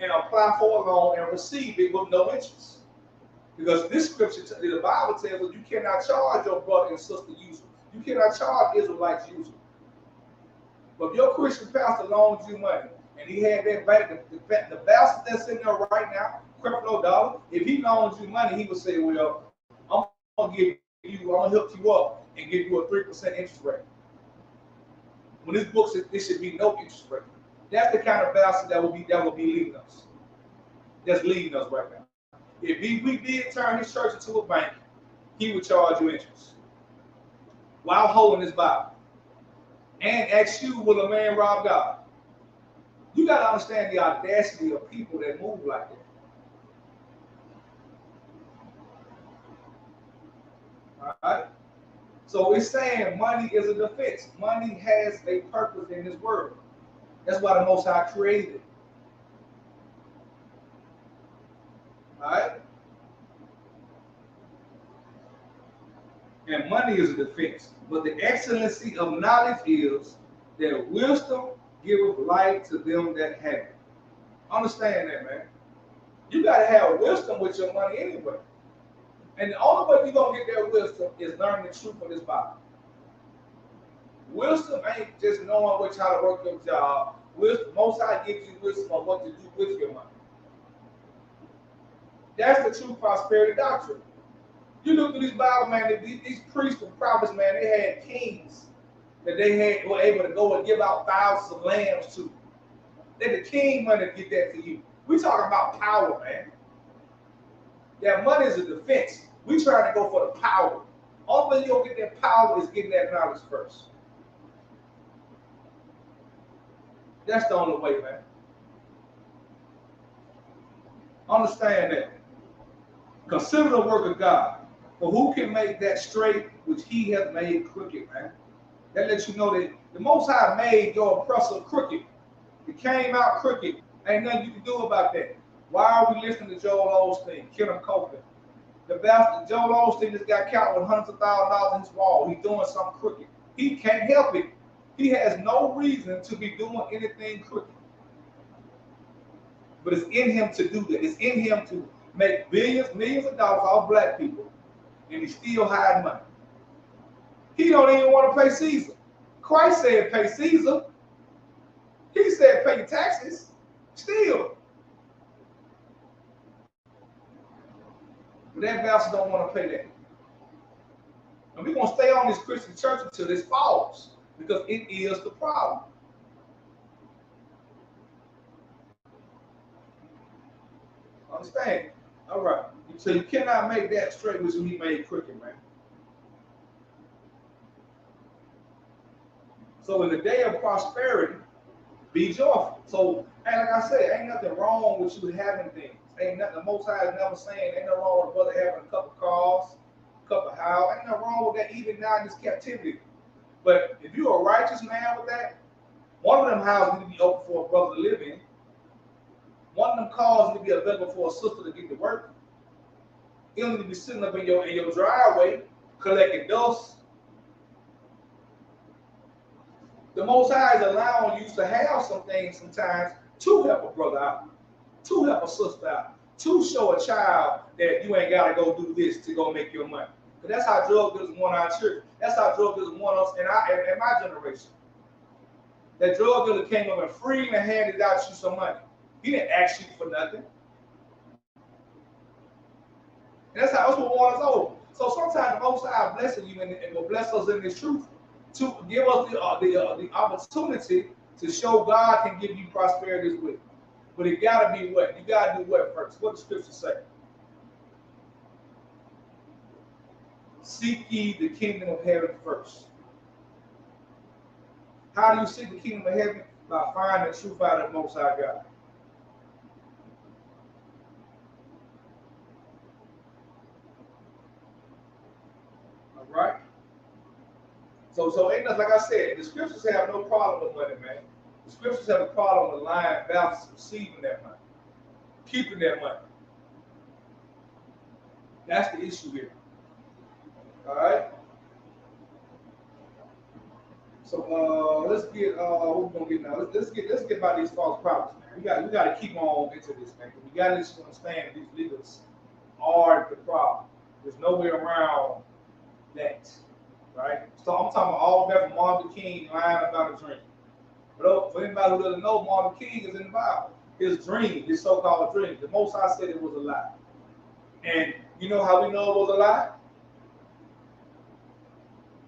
and apply for a loan and receive it with no interest. Because this scripture, the Bible tells us you cannot charge your brother and sister usury. You cannot charge Israelites usury. But if your Christian pastor loans you money, and he had that bank, the bastard that's in there right now, Creflo Dollar, if he loans you money, he would say, well, I'm gonna hook you up and give you a 3% interest rate. When this book says there should be no interest rate. That's the kind of bastard that will be leading us. That's leading us right now. If we did turn his church into a bank, he would charge you interest while holding his Bible. And ask you, will a man rob God? You got to understand the audacity of people that move like that. All right? So it's saying money is a defense. Money has a purpose in this world. That's why the Most High created it. All right? And money is a defense. But the excellency of knowledge is that wisdom giveth light to them that have it. Understand that, man. You got to have wisdom with your money anyway. And the only way you're going to get that wisdom is learning the truth of this Bible. Wisdom ain't just knowing how to work your job. Wisdom, Most High gives you wisdom on what to do with your money. That's the true prosperity doctrine. You look at these Bible, man, these priests and prophets, man, they had kings that they were able to go and give out thousands of lambs to. Then the king money to get that to you. We talking about power, man. Yeah, money is a defense. We trying to go for the power. Only way you'll get that power is getting that knowledge first. That's the only way, man. Understand that. Consider the work of God. For who can make that straight which he has made crooked, man? That lets you know that the Most High made your oppressor crooked. It came out crooked. Ain't nothing you can do about that. Why are we listening to Joel Osteen, Kenneth Copeland? The bastard, Joel Osteen just got caught with hundreds of thousands of dollars in his wall. He's doing something crooked. He can't help it. He has no reason to be doing anything crooked. But it's in him to do that. It's in him to make millions of dollars off black people. And he's still hiding money. He don't even want to pay Caesar. Christ said pay Caesar. He said pay your taxes. Still. But that bastard don't want to pay that. And we're going to stay on this Christian church until this falls. Because it is the problem. Understand? All right. So you cannot make that straight which he made crooked, man. So in the day of prosperity, be joyful. So, and like I said, ain't nothing wrong with you having things. Ain't nothing. The Most High is never saying ain't nothing wrong with a brother having a couple cars, a couple houses. Ain't nothing wrong with that even now in this captivity. But if you're a righteous man with that, one of them houses need to be open for a brother to live in. One of them cars need to be available for a sister to get to work. You don't need to be sitting up in your driveway collecting dust. The Most High is allowing you to have some things sometimes to help a brother out, to help a sister out, to show a child that you ain't got to go do this to go make your money. Because that's how drug dealers want our children. That's how drug dealers want us in my generation. That drug dealer came up and freely handed out you some money. He didn't ask you for nothing. And that's what won us over. So sometimes the Most High blessing you and will bless us in this truth to give us the opportunity to show God can give you prosperity as well. But it got to be what? You got to do what first? What the scripture say? Seek ye the kingdom of heaven first. How do you seek the kingdom of heaven? By finding the truth out of the Most High God. All right? So ain't nothing, like I said, the scriptures have no problem with money, man. The scriptures have a problem with lying, balance, receiving that money, keeping that money. That's the issue here. All right? So let's get what we're gonna get now. Let's get about these false prophets, man. We got to keep on into this, man. We got to understand these leaders are the problem. There's no way around that, right? So I'm talking about all that from Martin King lying about a dream. But for anybody who doesn't know, Martin King is in the Bible. His dream, his so-called dream, the Most High said it was a lie. And you know how we know it was a lie?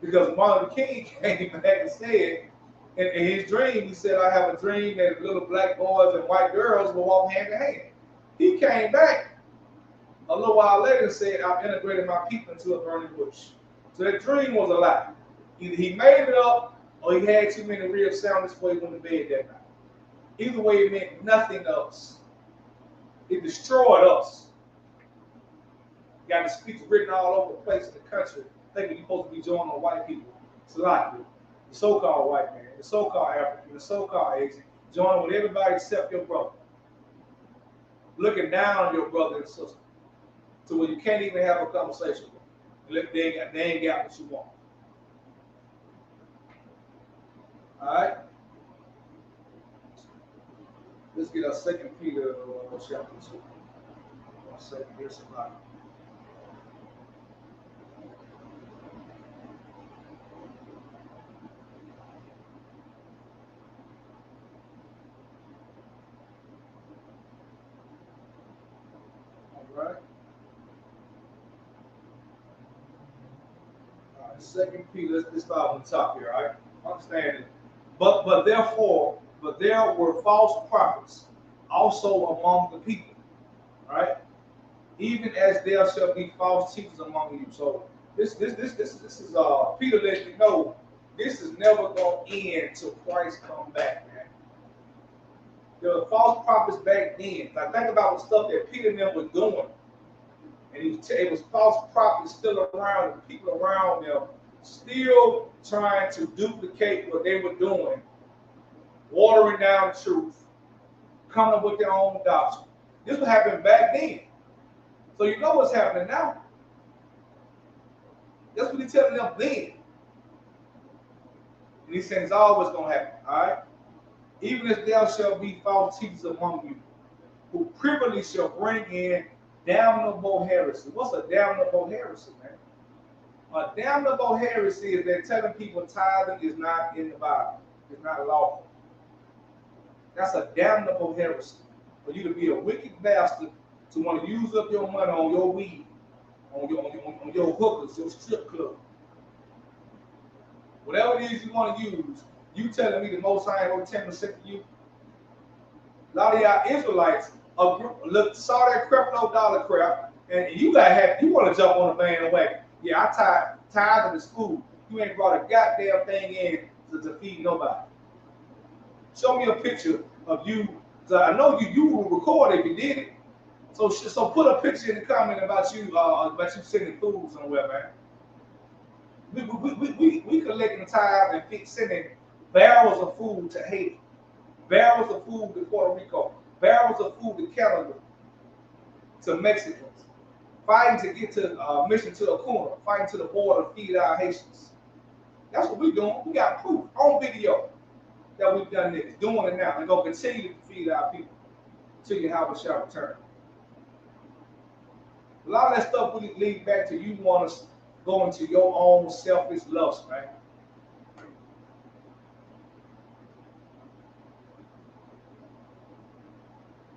Because Martin King came back and said, in his dream, he said, I have a dream that little black boys and white girls will walk hand in hand. He came back a little while later and said, I've integrated my people into a burning bush. So that dream was a lie. Either he made it up or he had too many real soundings before he went to bed that night. Either way, it meant nothing else. It destroyed us. Got the speech written all over the place in the country thinking you're supposed to be joining white people. It's like the so-called white man, the so-called African, the so-called Asian, joining with everybody except your brother. Looking down on your brother and sister to where you can't even have a conversation with them. They ain't got what you want. All right? Let's get a second Peter chapter 2. 1 second, here's somebody. Right? All right, second Peter, let's start on the top here, all right? Understand it. But there were false prophets also among the people, right? Even as there shall be false teachers among you. So this is Peter letting you know this is never gonna end till Christ come back, man. There were false prophets back then. Now think about the stuff that Peter and them were doing. And it was false prophets still around, and people around them still trying to duplicate what they were doing, watering down the truth, coming up with their own doctrine. This was happening back then. So you know what's happening now. That's what he's telling them then. And he's saying it's always going to happen, all right? Even as there shall be false teachers among you, who privily shall bring in damnable heresy. What's a damnable heresy, man? A damnable heresy is that telling people tithing is not in the Bible. It's not lawful. That's a damnable heresy. For you to be a wicked bastard, to want to use up your money on your weed, on your hookers, your strip club. Whatever it is you want to use, you telling me the Most High ain't gonna 10% to you? A lot of y'all Israelites saw that creflo dollar crap, and you want to jump on the bandwagon. Yeah, I tired of the school. You ain't brought a goddamn thing in to feed nobody. Show me a picture of you. I know you will record if you did it. So put a picture in the comment about you sending food somewhere, man. We collecting tithes and sending barrels of food to Haiti, barrels of food to Puerto Rico, barrels of food to Canada, to Mexicans, fighting to get to mission to Acuna, fighting to the border to feed our Haitians. That's what we're doing. We got proof on video that we've done this, doing it now, and gonna continue to feed our people till Yahweh shall return. A lot of that stuff really leads back to you want to go into your own selfish lust, man.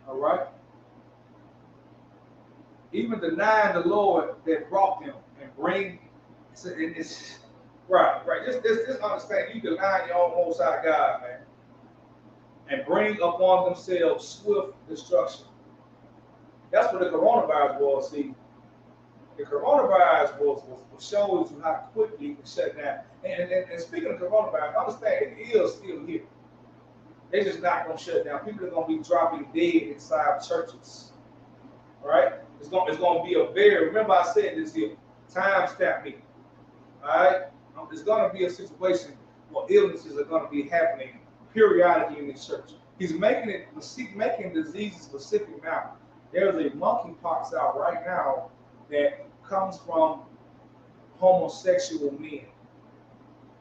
All right? Even denying the Lord that brought them and bring, it's right. Just understand, you deny your own Most High God, man, and bring upon themselves swift destruction. That's what the coronavirus was. See, the coronavirus was shows you how quickly you can shut down. And speaking of coronavirus, understand it is still here. They're just not going to shut down. People are going to be dropping dead inside churches. All right? It's going to be a very, remember I said this here, time stamp me. All right? There's going to be a situation where illnesses are going to be happening periodically in the church. He's making diseases specific now. There's a monkeypox out right now that comes from homosexual men.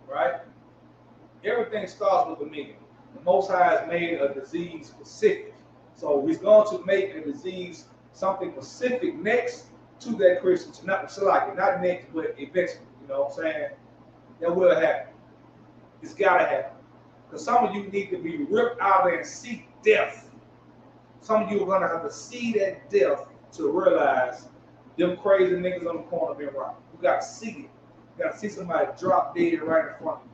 Right? Everything starts with the men. The Most High has made a disease specific. So he's going to make a disease something specific next to that Christian. Not next, but eventually. You know what I'm saying? That will happen. It's got to happen. Because some of you need to be ripped out there and see death. Some of you are going to have to see that death to realize them crazy niggas on the corner been right. You got to see it. You got to see somebody drop dead right in front of you.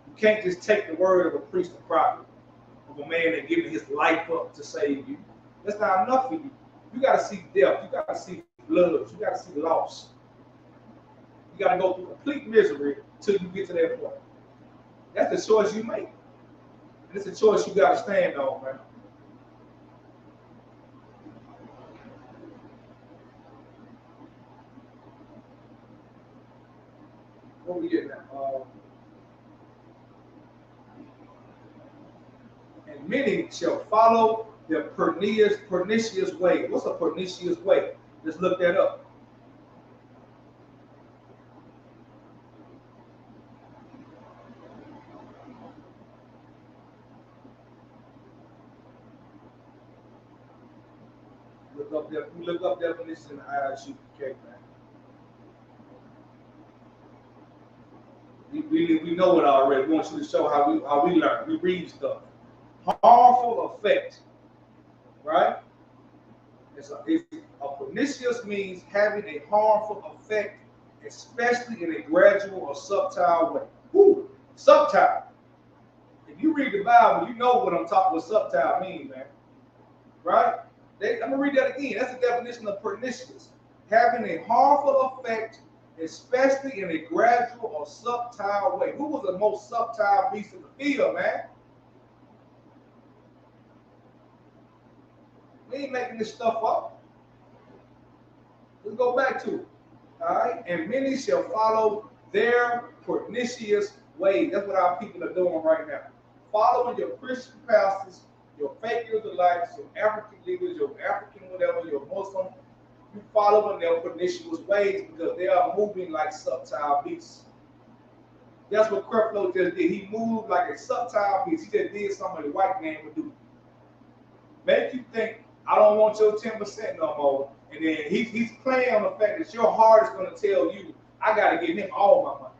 You can't just take the word of a priest or prophet, of a man that giving his life up to save you. That's not enough for you. You got to see death. You got to see blood. You got to see loss. You got to go through complete misery till you get to that point. That's the choice you make. And it's a choice you got to stand on, man. What we getting at? And many shall follow their pernicious way. What's a pernicious way? Let's look that up. Look up definition in the Isupk, man. We know it already. We want you to show how we learn. We read stuff. Harmful effect, right? It's a pernicious means having a harmful effect, especially in a gradual or subtle way. Woo, subtle. If you read the Bible, you know what subtle means, man. Right? I'm gonna read that again. That's the definition of pernicious. Having a harmful effect, especially in a gradual or subtle way. Who was the most subtle beast in the field, man? We ain't making this stuff up. Let's go back to it. All right? And many shall follow their pernicious ways. That's what our people are doing right now. Following your Christian pastors, your fake Israelites, your African leaders, your African whatever, your Muslim, you following their pernicious ways because they are moving like subtle beasts. That's what Creflo just did. He moved like a subtle beast. He just did something a white man would do. Make you think, I don't want your 10% no more. And then he's playing on the fact that your heart is going to tell you, I got to give him all my money.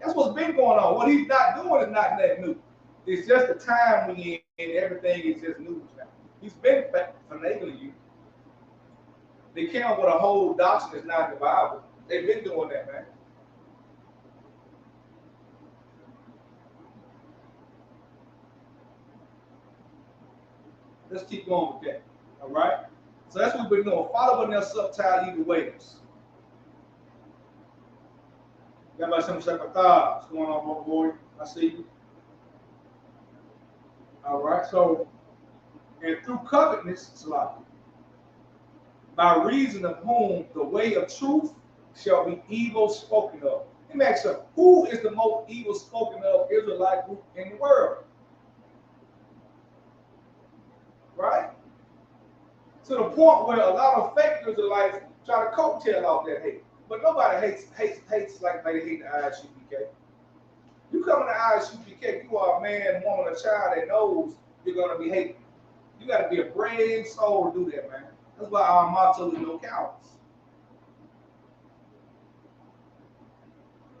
That's what's been going on. What he's not doing is not that new. It's just the time we in, everything is just news now. He's been finagling you. They came up with a whole doctrine that's not in the Bible. They've been doing that, man. Let's keep going with that. All right? So that's what we've been doing. Following their subtle evil ways. Everybody say, what's going on, boy? I see you. All right, so, and through covetousness, by reason of whom the way of truth shall be evil spoken of. Let me ask you, who is the most evil spoken of Israelite group in the world? Right? To the point where a lot of fake Israelites try to coattail off that hate. But nobody hates like they hate the Isupk. You come in the Isupk, you are a man, woman, a child that knows you're going to be hated. You got to be a brave soul to do that, man. That's why our motto is no cowards.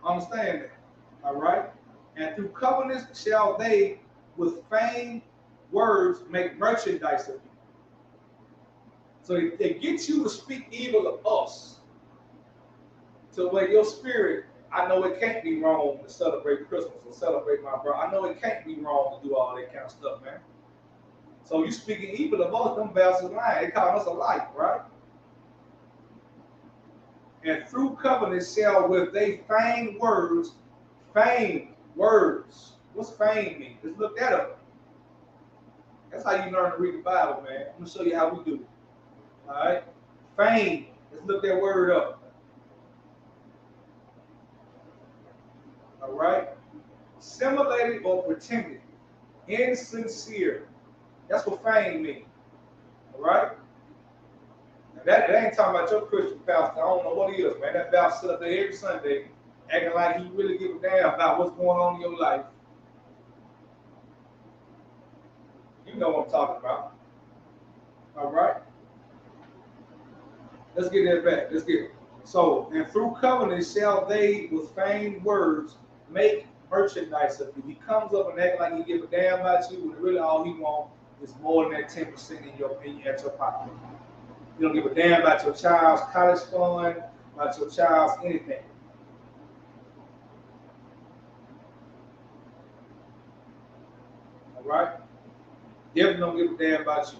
Understand that, all right? And through covenants shall they with feigned words make merchandise of you. So they get you to speak evil of us. So where your spirit, I know it can't be wrong to celebrate Christmas or celebrate my brother. I know it can't be wrong to do all that kind of stuff, man. So you speaking evil of us, them bastards lying. They calling us a light, right? And through covenant shall with they feigned words. What's feigned mean? Let's look that up. That's how you learn to read the Bible, man. I'm gonna show you how we do it. All right? Feigned. Let's look that word up. All right? Simulated or pretended. Insincere. That's what feigned means. All right? Now that ain't talking about your Christian pastor. I don't know what he is, man. That pastor sit up there every Sunday acting like he really give a damn about what's going on in your life. You know what I'm talking about. All right? Let's get that back. Let's get it. So, and through covenant shall they with feigned words make merchandise of you. He comes up and acts like he give a damn about you, when really all he wants is more than that 10% in your opinion at your pocket. You don't give a damn about your child's college fund, about your child's anything. All right? Definitely don't give a damn about you.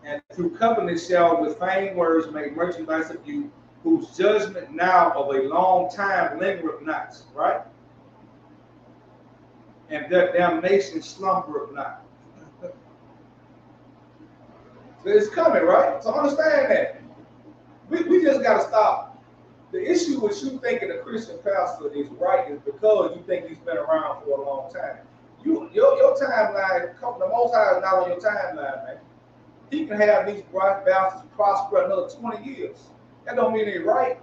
And through covenant shall with feigned words make merchandise of you, whose judgment now of a long time lingereth not, right? And their damnation slumbereth not. So it's coming, right? So understand that. We just got to stop The issue with you thinking a Christian pastor is right is because you think he's been around for a long time. Your timeline, the Most High is not on your timeline, man. He can have these bastards prosper another 20 years. That don't mean they're right.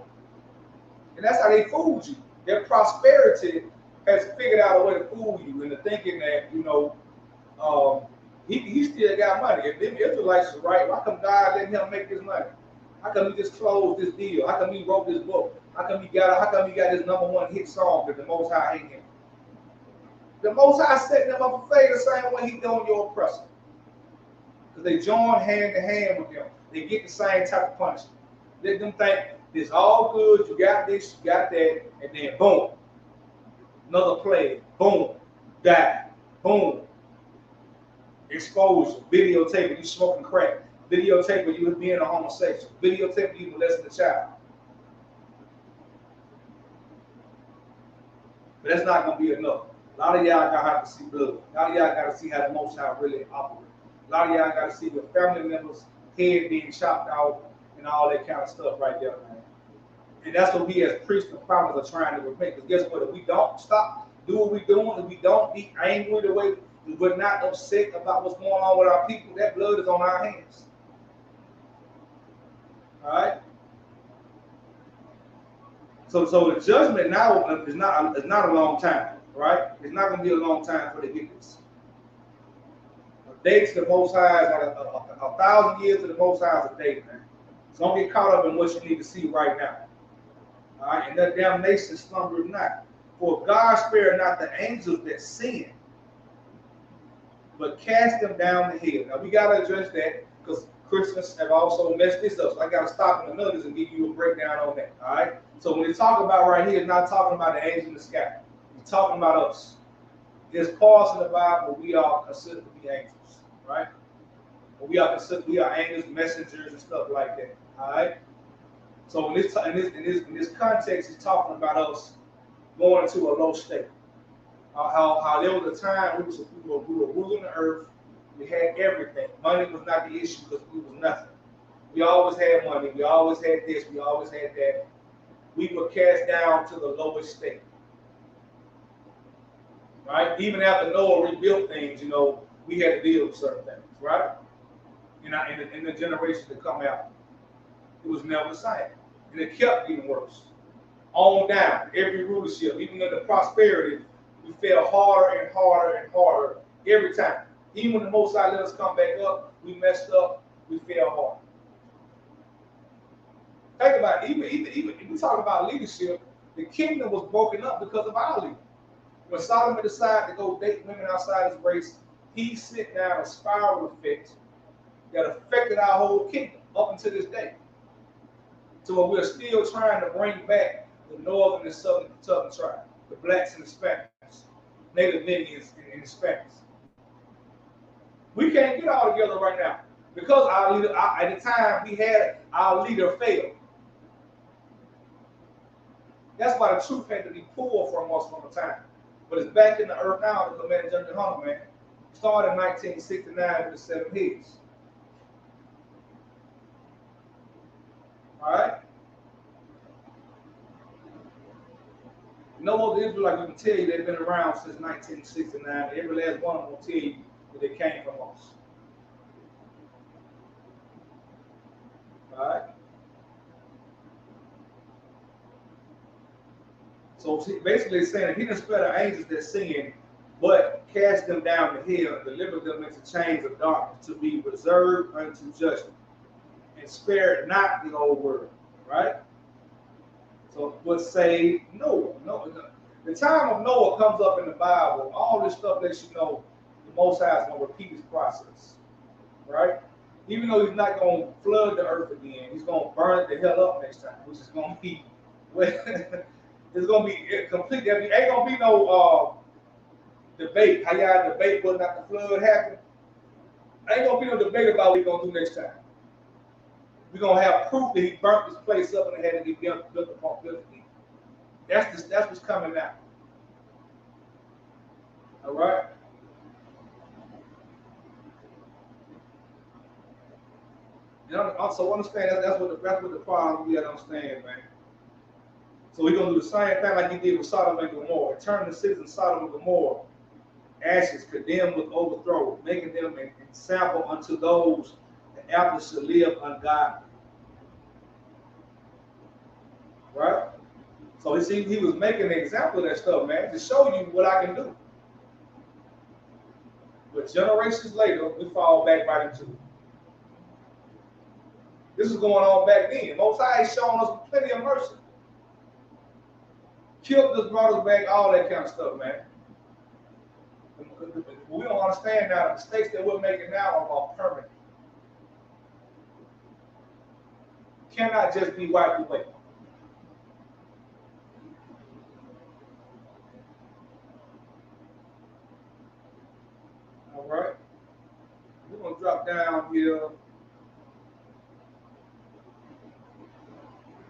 And that's how they fooled you. Their prosperity has figured out a way to fool you into thinking that, he still got money. If them Israelites is right, why come God letting him make this money? How come he just closed this deal? How come he wrote this book? How come he got this #1 hit song that the Most High hate him? The Most High setting them up for failure the same way he doing your oppressor. Because they join hand to hand with them. They get the same type of punishment. Let them think it's all good, you got this, you got that, and then boom. Another plague, boom, die, boom. Exposure, videotape, you smoking crack, videotape you being a homosexual, videotape you molesting a child. But that's not going to be enough. A lot of y'all got to have to see blood. A lot of y'all got to see how the Most High really operate. A lot of y'all got to see your family members' head being chopped out and all that kind of stuff right there, man. And that's what we as priests and prophets are trying to repent. Because guess what? If we don't stop doing what we're doing, if we don't be angry the way we're not upset about what's going on with our people, that blood is on our hands. All right? So the judgment now is not a long time, right? It's not going to be a long time before they get this. A day to the Most High is like a 1,000 years to the Most High is a day, man. So don't get caught up in what you need to see right now. All right? And that damnation slumbereth not. For God spared not the angels that sin, but cast them down the hill. Now we got to address that because Christians have also messed this up. So I got to stop in the middle and give you a breakdown on that. All right. So when they talk about right here, it's not talking about the angels in the sky. It's talking about us. There's parts in the Bible where we are considered to be angels, right? We are angels, messengers, and stuff like that. All right. So in this context, he's talking about us going into a low state. How there was a time we were ruling the earth. We had everything. Money was not the issue because we was nothing. We always had money. We always had this. We always had that. We were cast down to the lowest state. Right? Even after Noah rebuilt things, we had to deal with certain things. Right? In the generations that come out, it was never the same. And it kept getting worse. On down, every rulership, even in the prosperity, we fell harder and harder and harder every time. Even when the Most High let us come back up, we messed up, we fell hard. Think about it, even if we talk about leadership, the kingdom was broken up because of our leader. When Solomon decided to go date women outside his race, he sent down a spiral effect that affected our whole kingdom up until this day. So we're still trying to bring back the northern and southern tribe, the blacks and the Spaniards, Native Indians and the Spaniards. We can't get all together right now because our leader, at the time we had our leader failed. That's why the truth had to be pulled from us from a time. But it's back in the earth now to Commander General Hunter, man. Started in 1969 with the 7 heads. All right? No more Israelites will tell you they've been around since 1969. Every last one of them will tell you that they came from us. All right? So basically it's saying he didn't spare the angels that sin, but cast them down the hill and delivered them into chains of darkness to be reserved unto judgment. And spared not the old world. Right? So what saved Noah? The time of Noah comes up in the Bible. All this stuff lets you know the Most High is going to repeat his process. Right? Even though he's not going to flood the earth again, he's going to burn it the hell up next time, which is going to be it's going to be complete. There ain't going to be no debate. How y'all debate whether or not the flood happened? Ain't going to be no debate about what he's going to do next time. We're going to have proof that he burnt this place up and it had to be built upon built again. That's what's coming now. All right? Also understand that's what the problem we got to understand, man. So he's going to do the same thing like he did with Sodom and Gomorrah. Turn the cities of Sodom and Gomorrah, ashes, condemned with overthrow, making them an example unto those that after shall live ungodly. Right? So he was making an example of that stuff, man, to show you what I can do. But generations later, we fall back right into it. This is going on back then. Most High is showing us plenty of mercy. Killed us, brought us back, all that kind of stuff, man. We don't understand now the mistakes that we're making now are permanent. Cannot just be wiped away. All right. We're going to drop down here.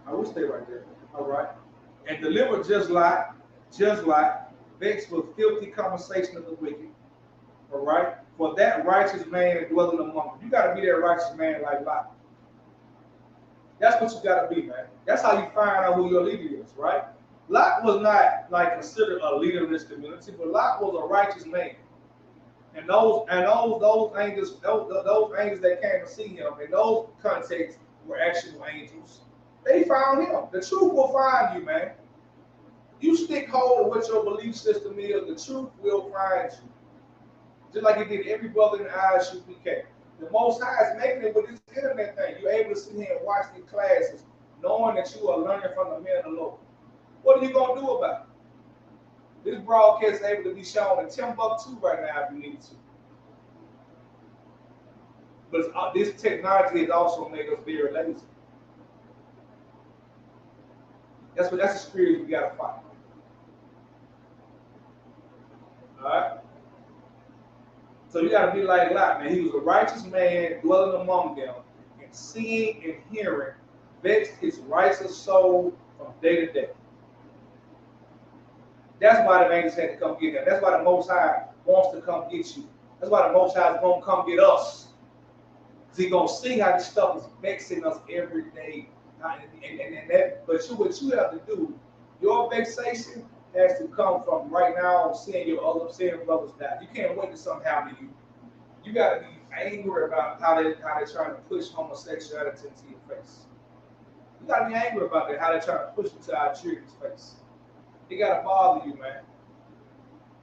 I will stay right there. All right. And deliver just like, vexed with filthy conversation of the wicked. All right. For that righteous man dwelling among them. You got to be that righteous man like Lot. That's what you got to be, man. That's how you find out who your leader is, right? Lot was not like considered a leader in this community, but Lot was a righteous man. And those angels, those angels that came to see him in those contexts were actual angels. They found him. The truth will find you, man. You stick hold of what your belief system is, the truth will find you. Just like it did every brother in the Isupk. The Most High is making it with this internet thing. You're able to sit here and watch these classes, knowing that you are learning from the men of the Lord. What are you going to do about it? This broadcast is able to be shown in Timbuktu right now if you need to. But this technology has also made us very lazy. That's the spirit we got to fight. All right? So you got to be like Lot, man. He was a righteous man dwelling among them, and seeing and hearing vexed his righteous soul from day to day. That's why the angels had to come get him. That's why the Most High wants to come get you. That's why the Most High is going to come get us. Because he's going to see how this stuff is vexing us every day. What you have to do, your vexation has to come from right now seeing your other brothers die. You can't wait till something happens to you. You got to be angry about how they're trying to push homosexuality into your face. You got to be angry about that, how they're trying to push it to our children's face. It got to bother you, man.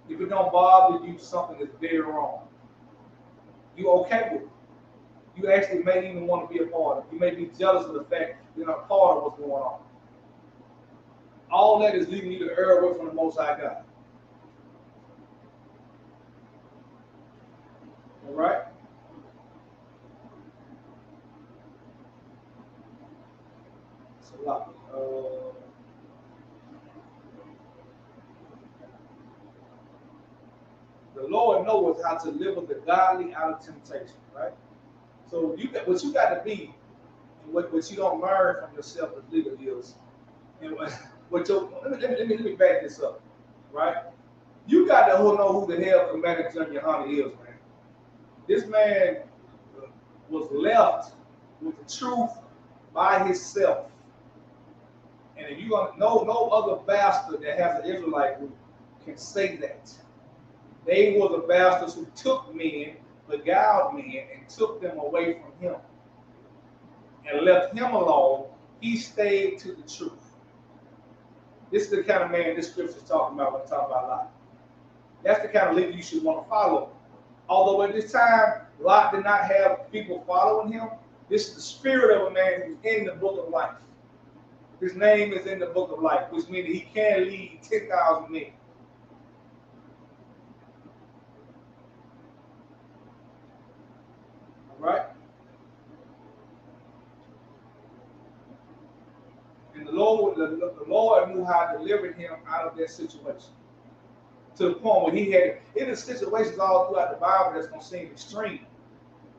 If it don't bother you, something is very wrong. You okay with it. You actually may even want to be a part of it. You may be jealous of the fact you're not part of what's going on. All that is leading you to err away from the Most High God. All right? It's a lot. The Lord knows how to deliver the godly out of temptation, right? So what you got to be, and what you don't learn from yourself as leader is, and let me back this up, right? You got to know who the hell Commander General Yohana is, man. This man was left with the truth by himself. And if you're going to know, no other bastard that has an Israelite group can say that. They were the bastards who took men, beguiled men, and took them away from him. And left him alone. He stayed to the truth. This is the kind of man this scripture is talking about when it's talking about Lot. That's the kind of leader you should want to follow. Although at this time, Lot did not have people following him, this is the spirit of a man who's in the book of life. His name is in the book of life, which means that he can lead 10,000 men. All right? And the Lord knew how to deliver him out of that situation. To the point where he had, it is situations all throughout the Bible that's going to seem extreme.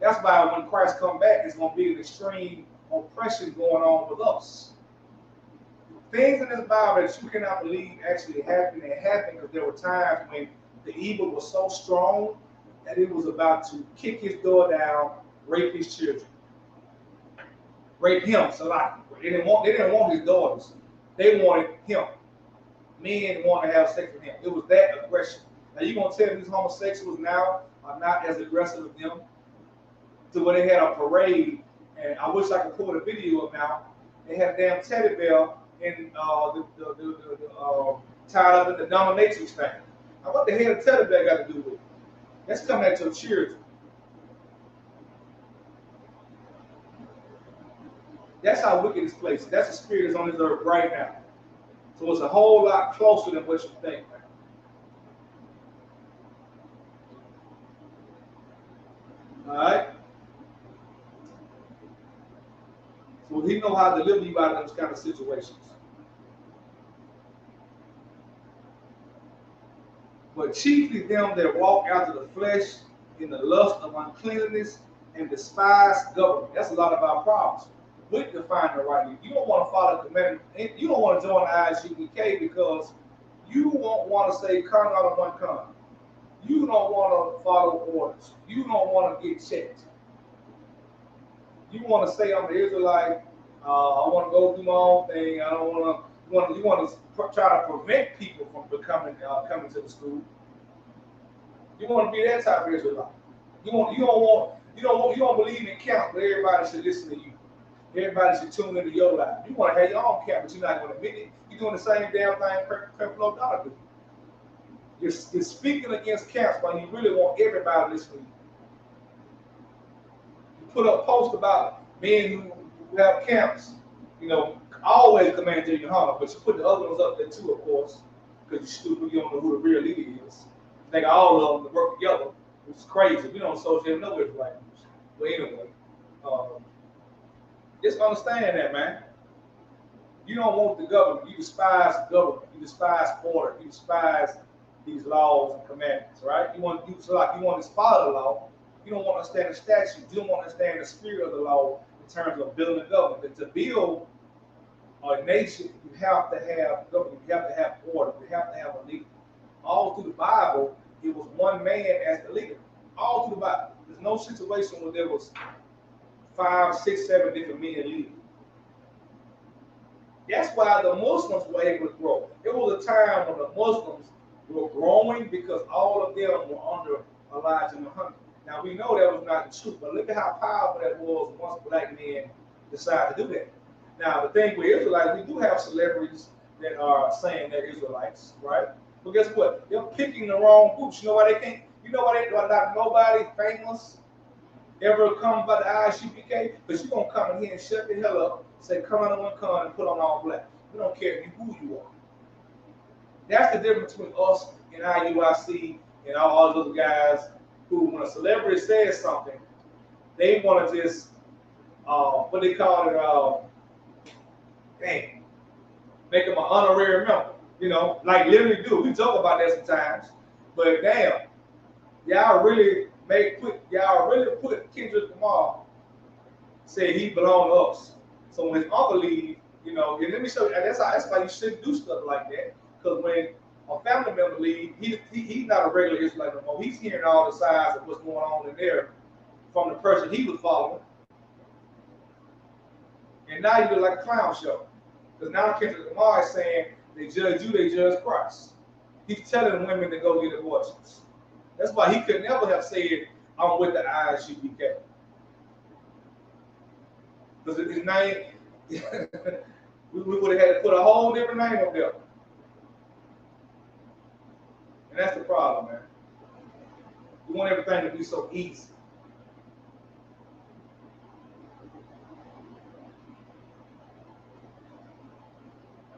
That's why when Christ comes back, it's going to be an extreme oppression going on with us. Things in this Bible that you cannot believe actually happened, and happened because there were times when the evil was so strong that it was about to kick his door down, rape his children. Rape him, so like, they didn't want his daughters. They wanted him. Men want to have sex with him. It was that aggression. Now you're gonna tell me these homosexuals now are not as aggressive as them? To where they had a parade, and I wish I could pull the video up now. They had a damn teddy bear in tied up in the dominatrix thing. Now what the hell the teddy bear got to do with it? That's coming at your children. That's how wicked this place is. That's the spirit that's on this earth right now. So it's a whole lot closer than what you think, man. All right? So he know how to deliver you out of those kind of situations. But chiefly them that walk after the flesh in the lust of uncleanness and despise government. That's a lot of our problems. We define the right lead. You don't want to follow the commandment. You don't want to join the Isupk because you won't want to say come out of one con. You don't want to follow orders. You don't want to get checked. You want to say I'm the Israelite. I want to go do my own thing. I don't want to. You want to try to prevent people from becoming coming to the school. You want to be that type of Israelite. You don't believe in camp, but everybody should listen to you. Everybody should tune into your life. You want to have your own camp, but you're not going to admit it. You're doing the same damn thing Creflo Dollar do. You're speaking against camps while you really want everybody to listen to you. You put up posts about men who have camps, always command your honor, but you put the other ones up there too, of course, because you're stupid, you don't know who the real leader is. You think all of them to work together, which is crazy. We don't associate nowhere with black news. But anyway, just understand that, man. You don't want the government. You despise government. You despise order. You despise these laws and commandments, right? You want to follow the law. You don't want to understand the statute. You don't want to understand the spirit of the law in terms of building a government. To build a nation, you have to have government. You have to have order. You have to have a leader. All through the Bible, it was one man as the leader. All through the Bible. There's no situation where there was 5, 6, 7 different men leading. That's why the Muslims were able to grow. It was a time when the Muslims were growing because all of them were under Elijah Muhammad. Now we know that was not the truth, but look at how powerful that was once black men decided to do that. Now the thing with Israelites, we do have celebrities that are saying they're Israelites, right? But guess what? They're picking the wrong groups. You know why they can't? You know why not nobody famous ever come by the Isupk? Because you're going to come in here and shut the hell up, say come on one con and put on all black. We don't care who you are. That's the difference between us and IUIC and all those guys who, when a celebrity says something, they want to just, what they call it, make them an honorary member. Like literally do. We talk about that sometimes. But damn, y'all really put Kendrick Lamar, said he belonged to us. So when his uncle leave, and let me show you, that's why you shouldn't do stuff like that. Because when a family member leave, he's not a regular Israelite no more. He's hearing all the sides of what's going on in there from the person he was following. And now you look like a clown show. Because now Kendrick Lamar is saying they judge you, they judge Christ. He's telling women to go get abortions. That's why he could never have said, I'm with the Isupk. Because his name, we would have had to put a whole different name up there. And that's the problem, man. We want everything to be so easy.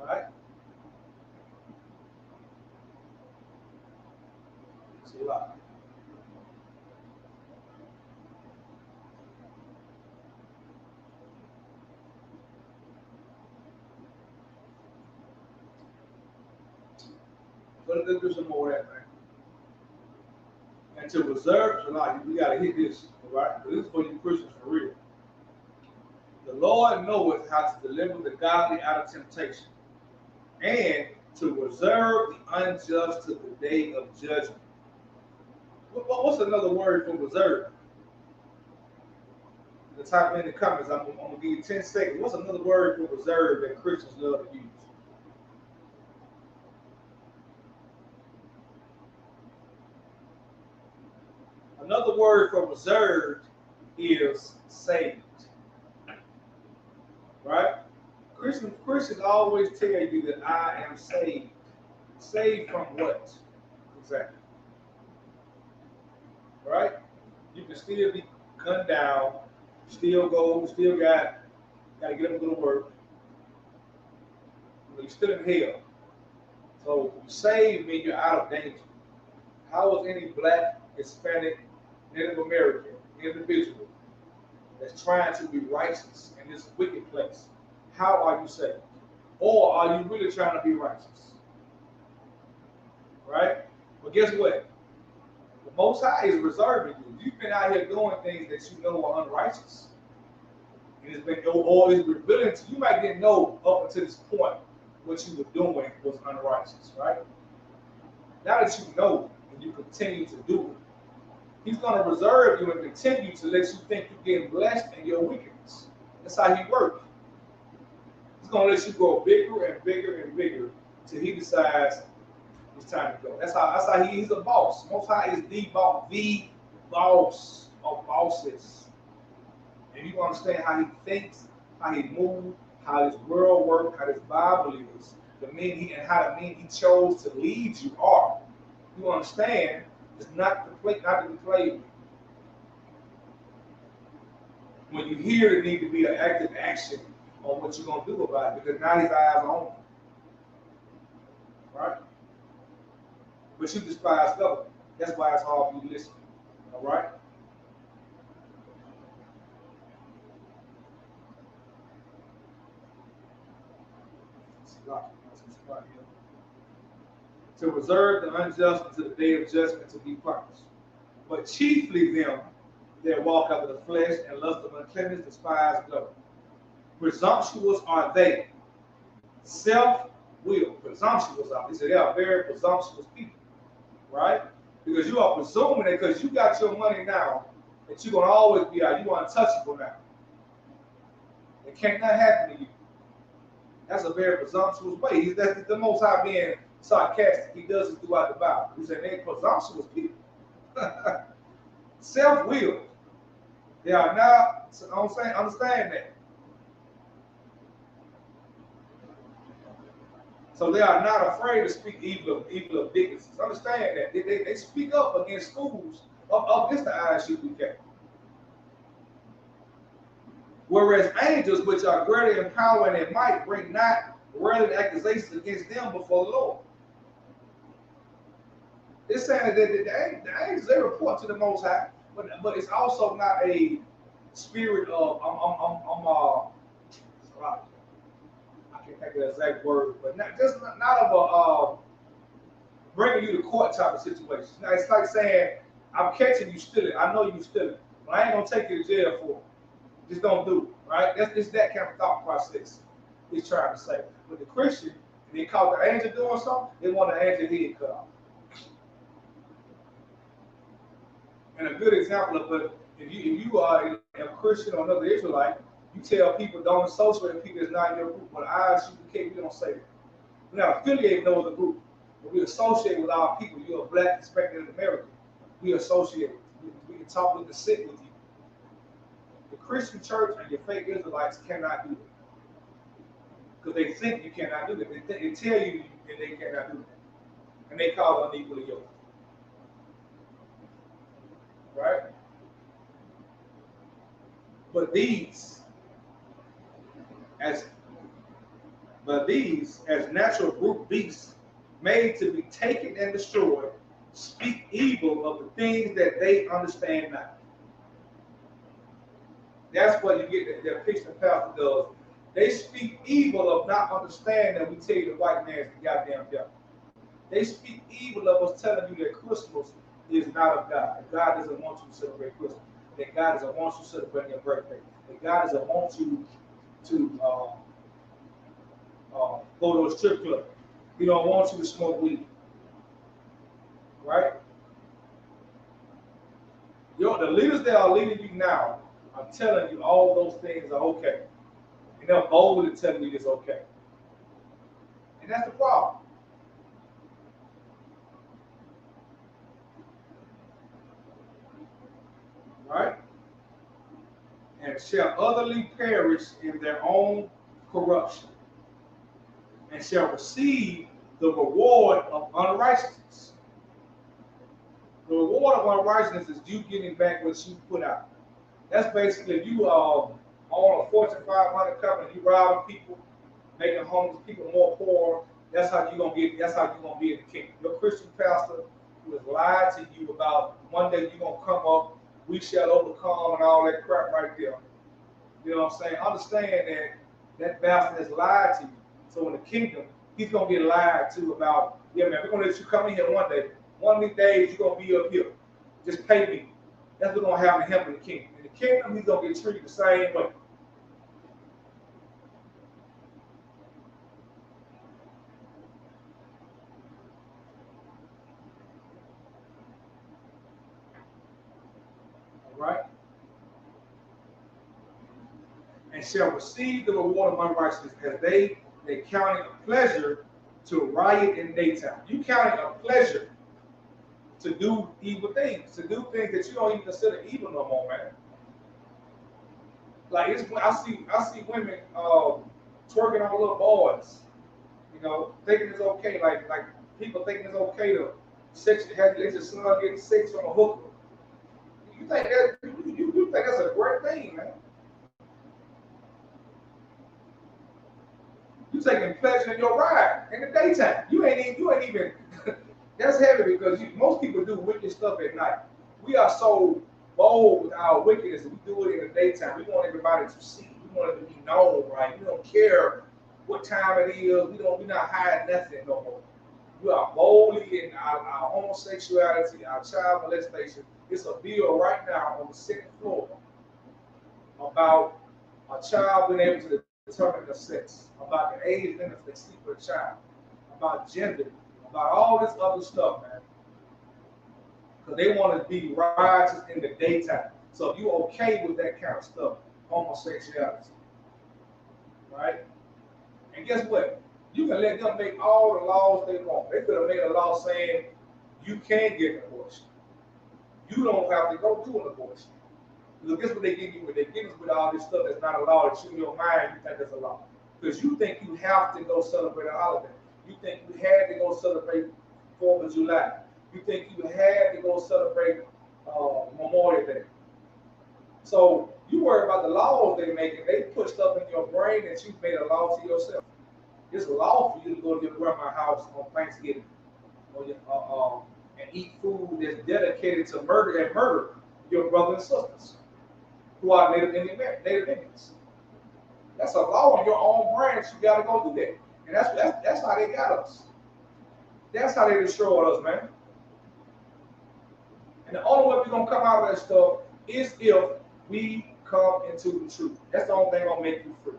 All right? See a lot. Let's do some more of that, man. And to reserve tonight, we got to hit this, all right? This is for you Christians for real. The Lord knoweth how to deliver the godly out of temptation, and to reserve the unjust to the day of judgment. What's another word for reserve? Type in the comments. I'm going to give you 10 seconds. What's another word for reserve that Christians love to use? Another word for reserved is saved. Right? Christians always tell you that I am saved. Saved from what? Exactly. Right? You can still be gunned down, still gotta get up and go to work. You're still in hell. So saved means you're out of danger. How is any black, Hispanic, Native American individual that's trying to be righteous in this wicked place, how are you saved? Or are you really trying to be righteous? Right? But guess what? The Most High is reserving you. You've been out here doing things that you know are unrighteous. And it's been always revealing to you. You might didn't know up until this point what you were doing was unrighteous, right? Now that you know and you continue to do it, He's going to reserve you and continue to let you think you're getting blessed in your wickedness. That's how He works. He's going to let you grow bigger and bigger and bigger until He decides it's time to go. That's how He's a boss. Most High is the boss of bosses. And you understand how He thinks, how He moves, how this world works, how this Bible is, how the men He chose to lead you are. You understand? It's not to be played with. When you hear there need to be an active action on what you're going to do about it, because now His eyes are on you. Right? But you despise government. That's why it's hard for you to listen. All right? To reserve the unjust until the day of judgment to be punished. But chiefly them that walk after the flesh and lust of uncleanness despise government. Presumptuous are they. Self-willed. Presumptuous are they. He said they are very presumptuous people. Right? Because you are presuming that because you got your money now, that you're going to always be out. You are untouchable now. It can't not happen to you. That's a very presumptuous way. That's the Most High being sarcastic. He does it throughout the Bible. He said they're presumptuous people. Self-willed. They are not, I'm saying, understand that. So they are not afraid to speak evil of dignitaries. Understand that. They speak up against schools against the Isupk. Whereas angels, which are greater in power and in might, bring not railing accusations against them before the Lord. It's saying that the angels, they report to the Most High, but it's also not a spirit of I can't think of the exact word, but not of a bringing you to court type of situation. Now, it's like saying, I'm catching you stealing. I know you stealing, but I ain't gonna take you to jail for it. Just don't do it, right? It's that kind of thought process he's trying to say. But the Christian, they caught the angel doing something, they want the angel head cut off. And a good example of it, if you are a Christian or another Israelite, you tell people don't associate with people that's not in your group. But Isupk, we don't say that. We're not affiliated with no other group, but we associate with our people. You're a black, Hispanic American. We associate. We can talk, we can sit with you. The Christian church and your fake Israelites cannot do that. Because they think you cannot do that. They tell you that they cannot do that. And they call it unequally yoked. Right? But these, as natural brute beasts, made to be taken and destroyed, speak evil of the things that they understand not. That's what you get that Christian pastor does. They speak evil of not understanding that we tell you the white man's the goddamn devil. They speak evil of us telling you that Christmas is not of God. That God doesn't want you to celebrate Christmas. That God doesn't want you to celebrate your birthday. That God doesn't want you to go to a strip club. He don't want you to smoke weed. Right? The leaders that are leading you now are telling you all those things are okay. And they're boldly telling you it's okay. And that's the problem. right? And shall utterly perish in their own corruption, and shall receive the reward of unrighteousness. The reward of unrighteousness is you getting back what you put out. That's basically if you own a Fortune 500 company, you robbing people, making homeless people more poor. That's how you gonna get. That's how you gonna be in the kingdom. Your Christian pastor who has lied to you about one day you gonna come up, we shall overcome, and all that crap right there. You know what I'm saying? Understand that that bastard has lied to you. So in the kingdom, he's gonna get lied to about, yeah, man, we're gonna let you come in here one day. One of these days you're gonna be up here. Just pay me. That's what's gonna happen to him in the kingdom. In the kingdom, he's gonna get treated the same way. All right? And shall receive the reward of unrighteousness, as they count it a pleasure to riot in daytime. You count it a pleasure to do evil things, to do things that you don't even consider evil no more, man. Like it's when I see women twerking on little boys, you know, thinking it's okay, like people thinking it's okay to have your son getting sex from a hooker. You think that you think that's a great thing, man? You taking pleasure in your ride in the daytime. You ain't even that's heavy because most people do wicked stuff at night. We are so bold with our wickedness and we do it in the daytime. We want everybody to see. We want it to be known, right? We don't care what time it is. We're not hiding nothing no more. We are boldly in our homosexuality, our child molestation. It's a bill right now on the second floor about a child being able to determine the sex, about the age limits they sleep with a child, about gender, about all this other stuff, man. Because they want to be righteous in the daytime. So if you're okay with that kind of stuff, homosexuality, right? And guess what? You can let them make all the laws they want. They could have made a law saying you can get an abortion. You don't have to go do an abortion. Because guess what they give you with? They give us with all this stuff that's not a law that you in your mind you think it's a law. Because you think you have to go celebrate a holiday. You think you had to go celebrate 4th of July. You think you had to go celebrate Memorial Day. So you worry about the laws they make, and they put stuff in your brain that you've made a law to yourself. It's a law for you to go to your grandma's house on Thanksgiving and eat food that's dedicated to murder your brothers and sisters who are Native Indians. That's a law on your own brain that you got to go do that. And that's how they got us. That's how they destroyed us, man. And the only way we're going to come out of that stuff is if we come into the truth. That's the only thing going to make you free.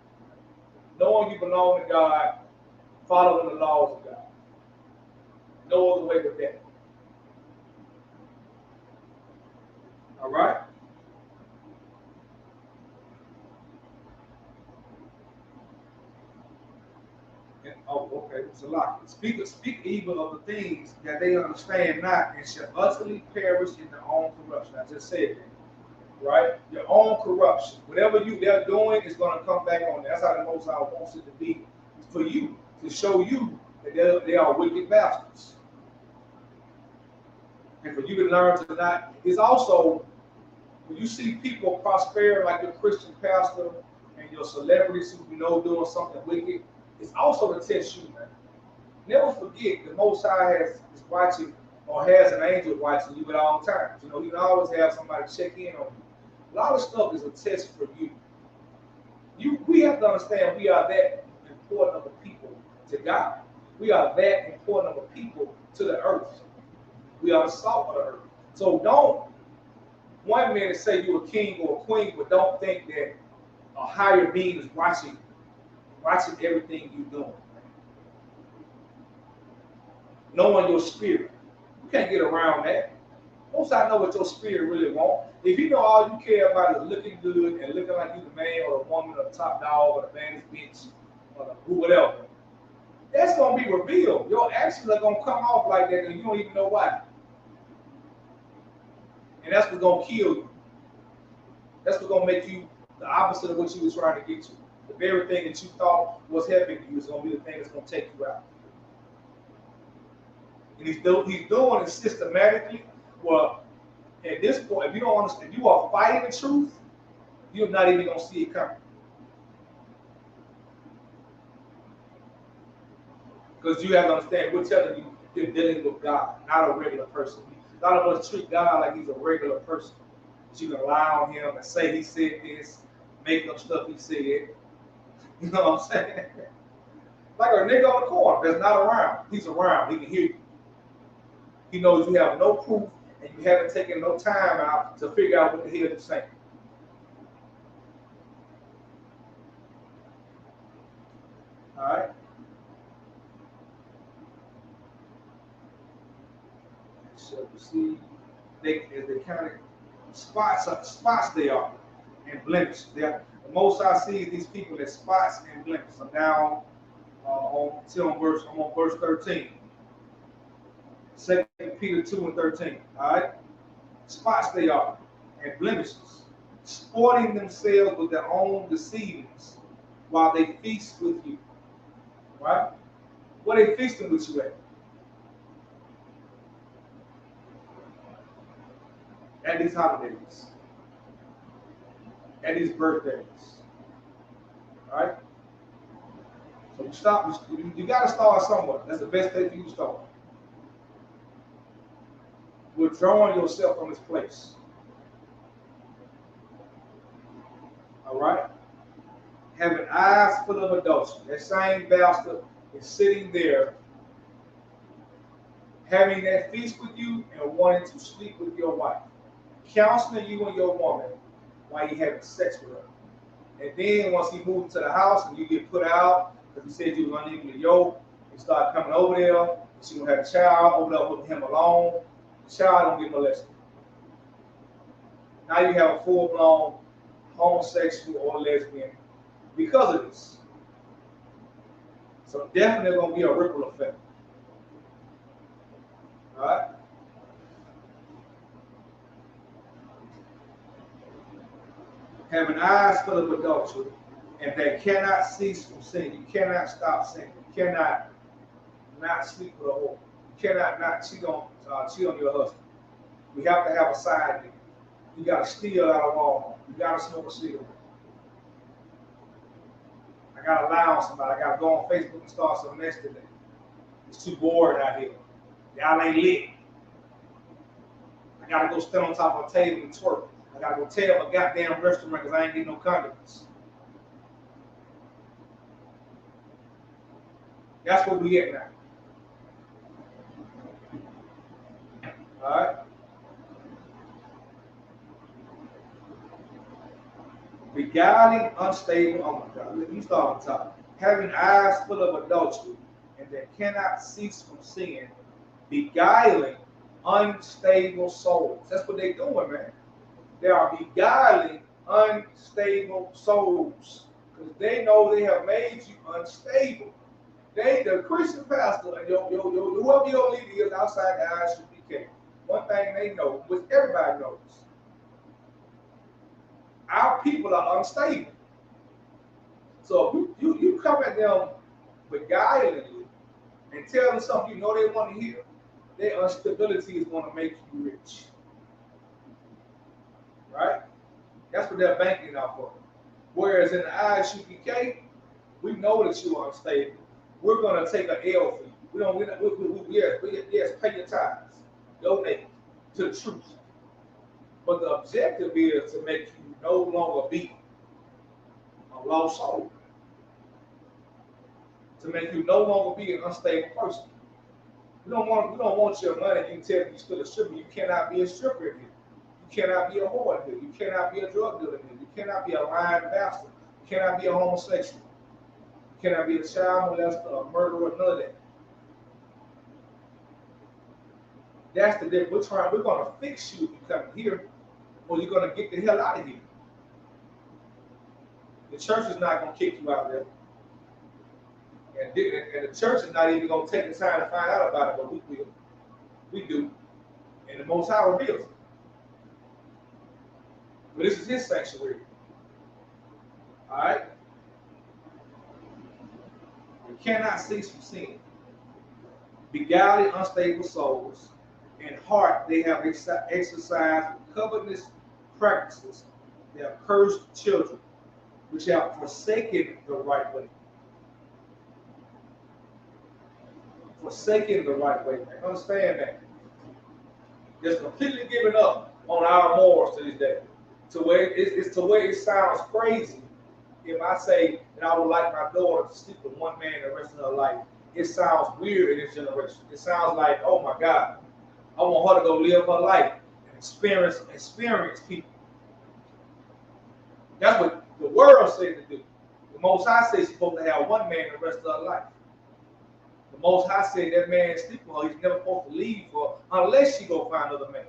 Knowing you belong to God, following the laws of God. No other way but that. All right? And, okay, it's a lot. Speak evil of the things that they understand not, and shall utterly perish in their own corruption. I just said that. Right? Your own corruption. Whatever they're doing is going to come back on. That's how the Most High wants it to be for you, to show you that they are wicked bastards. And for you to learn to not, it's also, when you see people prosper like your Christian pastor and your celebrities who you know doing something wicked, it's also to test you, man. Never forget the Most High is watching or has an angel watching you at all times. You know, you can always have somebody check in on you. A lot of stuff is a test for you. We have to understand we are that important of a people to God. We are that important of a people to the earth. We are the salt of the earth. So don't one minute say you're a king or a queen, but don't think that a higher being is watching everything you're doing. Knowing your spirit. You can't get around that. Most I know what your spirit really wants. If you know all you care about is looking good and looking like you the man or the woman or the top dog or the baddest bitch or the whatever, that's gonna be revealed. Your actions are gonna come off like that and you don't even know why. And that's what's gonna kill you. That's what's gonna make you the opposite of what you were trying to get to. The very thing that you thought was helping you is gonna be the thing that's gonna take you out. And he's doing it systematically. Well, at this point, if you don't understand, if you are fighting the truth, you're not even gonna see it coming. Because you have to understand, we're telling you you're dealing with God, not a regular person. A lot of us treat God like he's a regular person. That you can lie on him and say he said this, make up stuff he said. You know what I'm saying? Like a nigga on the corner that's not around. He's around. He can hear you. He knows you have no proof and you haven't taken no time out to figure out what the hell you're saying. All right? So you see, they kind of spots they are and blemishes. The most I see is these people that spots and blemishes. I'm down on verse 13. 2 Peter 2 and 13. All right? Spots they are and blemishes, sporting themselves with their own deceivings while they feast with you. Right? What are they feasting with you at? At these holidays, at these birthdays. All right? So you got to start somewhere. That's the best place for you to start. Withdrawing yourself from this place. All right? Having eyes full of adultery. That same bastard is sitting there having that feast with you and wanting to sleep with your wife. Counseling you and your woman while you're having sex with her. And then once he moved into the house and you get put out, because he said you was unequally yoked, you start coming over there, and she gonna have a child over there with him alone. The child don't get molested. Now you have a full-blown homosexual or lesbian because of this. So definitely gonna be a ripple effect. All right? Having eyes full of adultery, and they cannot cease from sin. You cannot stop sinning. You cannot not sleep with a whore. You cannot not cheat on your husband. We have to have a side gig. You got to steal out of Walmart. You got to smoke a cigarette. I got to lie on somebody. I got to go on Facebook and start some mess today. It's too boring out here. Y'all ain't lit. I got to go stand on top of a table and twerk. I got to go tell a goddamn restaurant because I ain't getting no condiments. That's what we at now. All right? Beguiling, unstable, oh my God, let me start on top. Having eyes full of adultery, and that cannot cease from sin, beguiling unstable souls. That's what they're doing, man. They are beguiling unstable souls because they know they have made you unstable. The Christian pastor and whoever your leader is outside the Isupk, one thing they know, which everybody knows, our people are unstable. So if you come at them beguilingly and tell them something you know they want to hear, their instability is going to make you rich. Right? That's what they're banking off of. Whereas in the Isupk, we know that you are unstable. We're going to take an L for you. Yes, pay your tithes. Donate to the truth. But the objective is to make you no longer be a lost soul. To make you no longer be an unstable person. We don't want your money. You tell me you're still a stripper. You cannot be a stripper in here. You cannot be a whore in here. You cannot be a drug dealer in here. You cannot be a lying bastard. You cannot be a homosexual. You cannot be a child molester, a murderer, none of that. That's the difference. We're going to fix you if you come here, or you're going to get the hell out of here. The church is not going to kick you out there. And the church is not even going to take the time to find out about it, but we will. We do. And the Most High reveals it. But this is his sanctuary. All right? We cannot cease from sin. Beguiling unstable souls. In heart, they have exercised covetous practices. They have cursed children, which have forsaken the right way. Forsaken the right way, man. Understand that. Just completely giving up on our morals to this day. To where it's to where it sounds crazy if I say that I would like my daughter to sleep with one man the rest of her life. It sounds weird in this generation. It sounds like, oh my God, I want her to go live her life and experience people. That's what the world said to do. The Most High says she's supposed to have one man the rest of her life. The Most High said that man sleeping with her, he's never supposed to leave her unless she go find another man.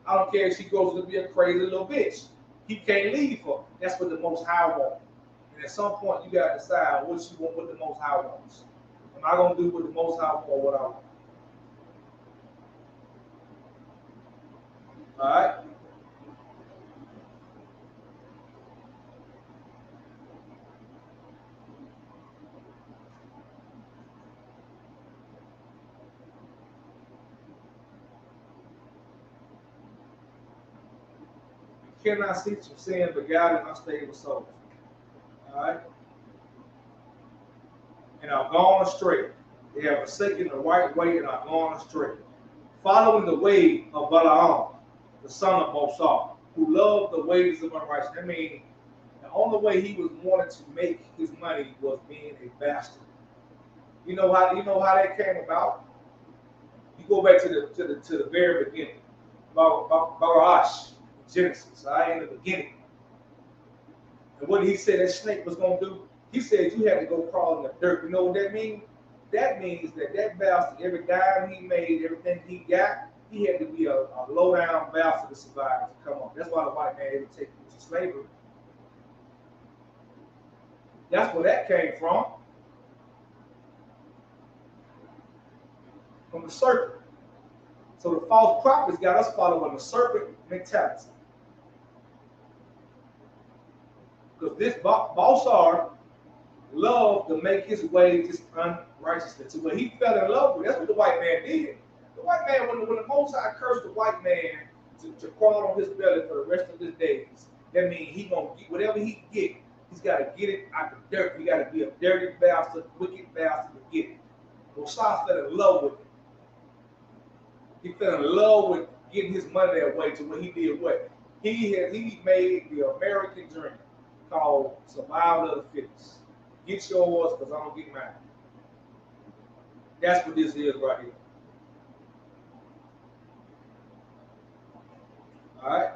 I don't care if she goes to be a crazy little bitch. He can't leave her. That's what the Most High wants. And at some point, you got to decide what you want, what the Most High wants. Am I going to do what the Most High wants or what I want? All right? You cannot cease from sin, but God is unstable souls. All right? And are gone astray. They have forsaken the right way and are gone astray, following the way of Balaam, the son of Bosar, who loved the ways of unrighteousness. I mean, the only way he was wanted to make his money was being a bastard. You know how that came about? You go back to the very beginning. Barash, Genesis, right? In the beginning. And what he said that snake was going to do? He said you had to go crawl in the dirt. You know what that means? That means that bastard, every dime he made, everything he got, he had to be a low-down bastard to survive, to come up. That's why the white man didn't take you to slavery. That's where that came from the serpent. So the false prophets got us following the serpent mentality. Because this Bosar loved to make his way just unrighteousness. So when he fell in love with, that's what the white man did. The white man, when the Most High cursed the white man to crawl on his belly for the rest of his days, that means he gonna get whatever he get. He's got to get it out the dirt. He got to be a dirty bastard, wicked bastard to get it. Bosar fell in love with it. He fell in love with getting his money that way to what he did. What he made the American dream called survival of the fittest. Get yours because I'm gonna get mine. That's what this is right here. All right.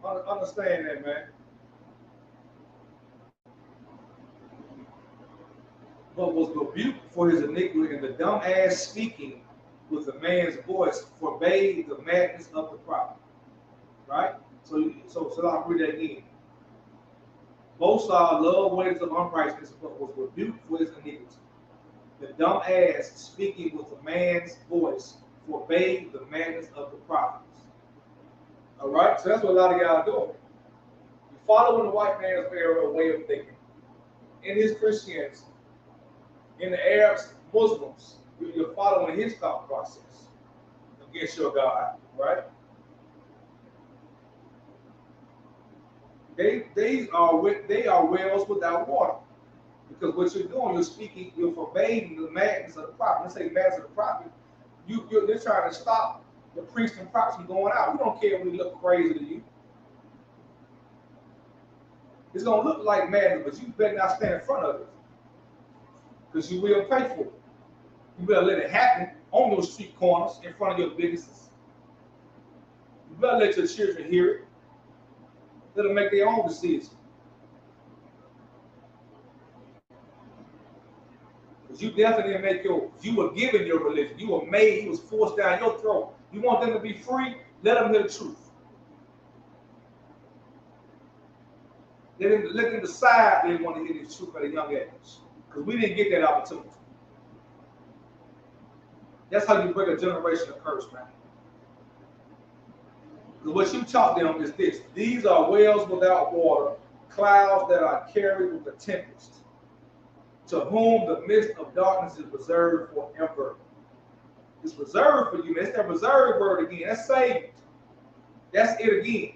All right. Understand that, man. But was rebuked for his iniquity, and the dumb ass speaking with a man's voice forbade the madness of the prophet. Right? So I'll read that again. Bosar loved ways of unrighteousness, but was rebuked for his iniquity. The dumb ass speaking with a man's voice forbade the madness of the prophets. All right? So that's what a lot of y'all are doing. You're following the white man's way of thinking. In his Christians, in the Arabs, Muslims, you're following his thought process against your God, right? They are wells without water. Because what you're doing, you're forbidding the madness of the prophet. Let's say madness of the prophet, they're trying to stop the priests and prophets from going out. We don't care when they look crazy to you. It's going to look like madness, but you better not stand in front of it. Because you will pay for it. You better let it happen on those street corners in front of your businesses. You better let your children hear it. Let them make their own decision. Because you definitely make you were given your religion. You were made, he was forced down your throat. You want them to be free? Let them hear the truth. let them decide they want to hear this truth at a young age. Because we didn't get that opportunity. That's how you break a generational curse, man. Because what you taught them is this. These are wells without water, clouds that are carried with the tempest, to whom the mist of darkness is reserved forever. It's reserved for you. That's that reserved word again. That's saved. That's it again.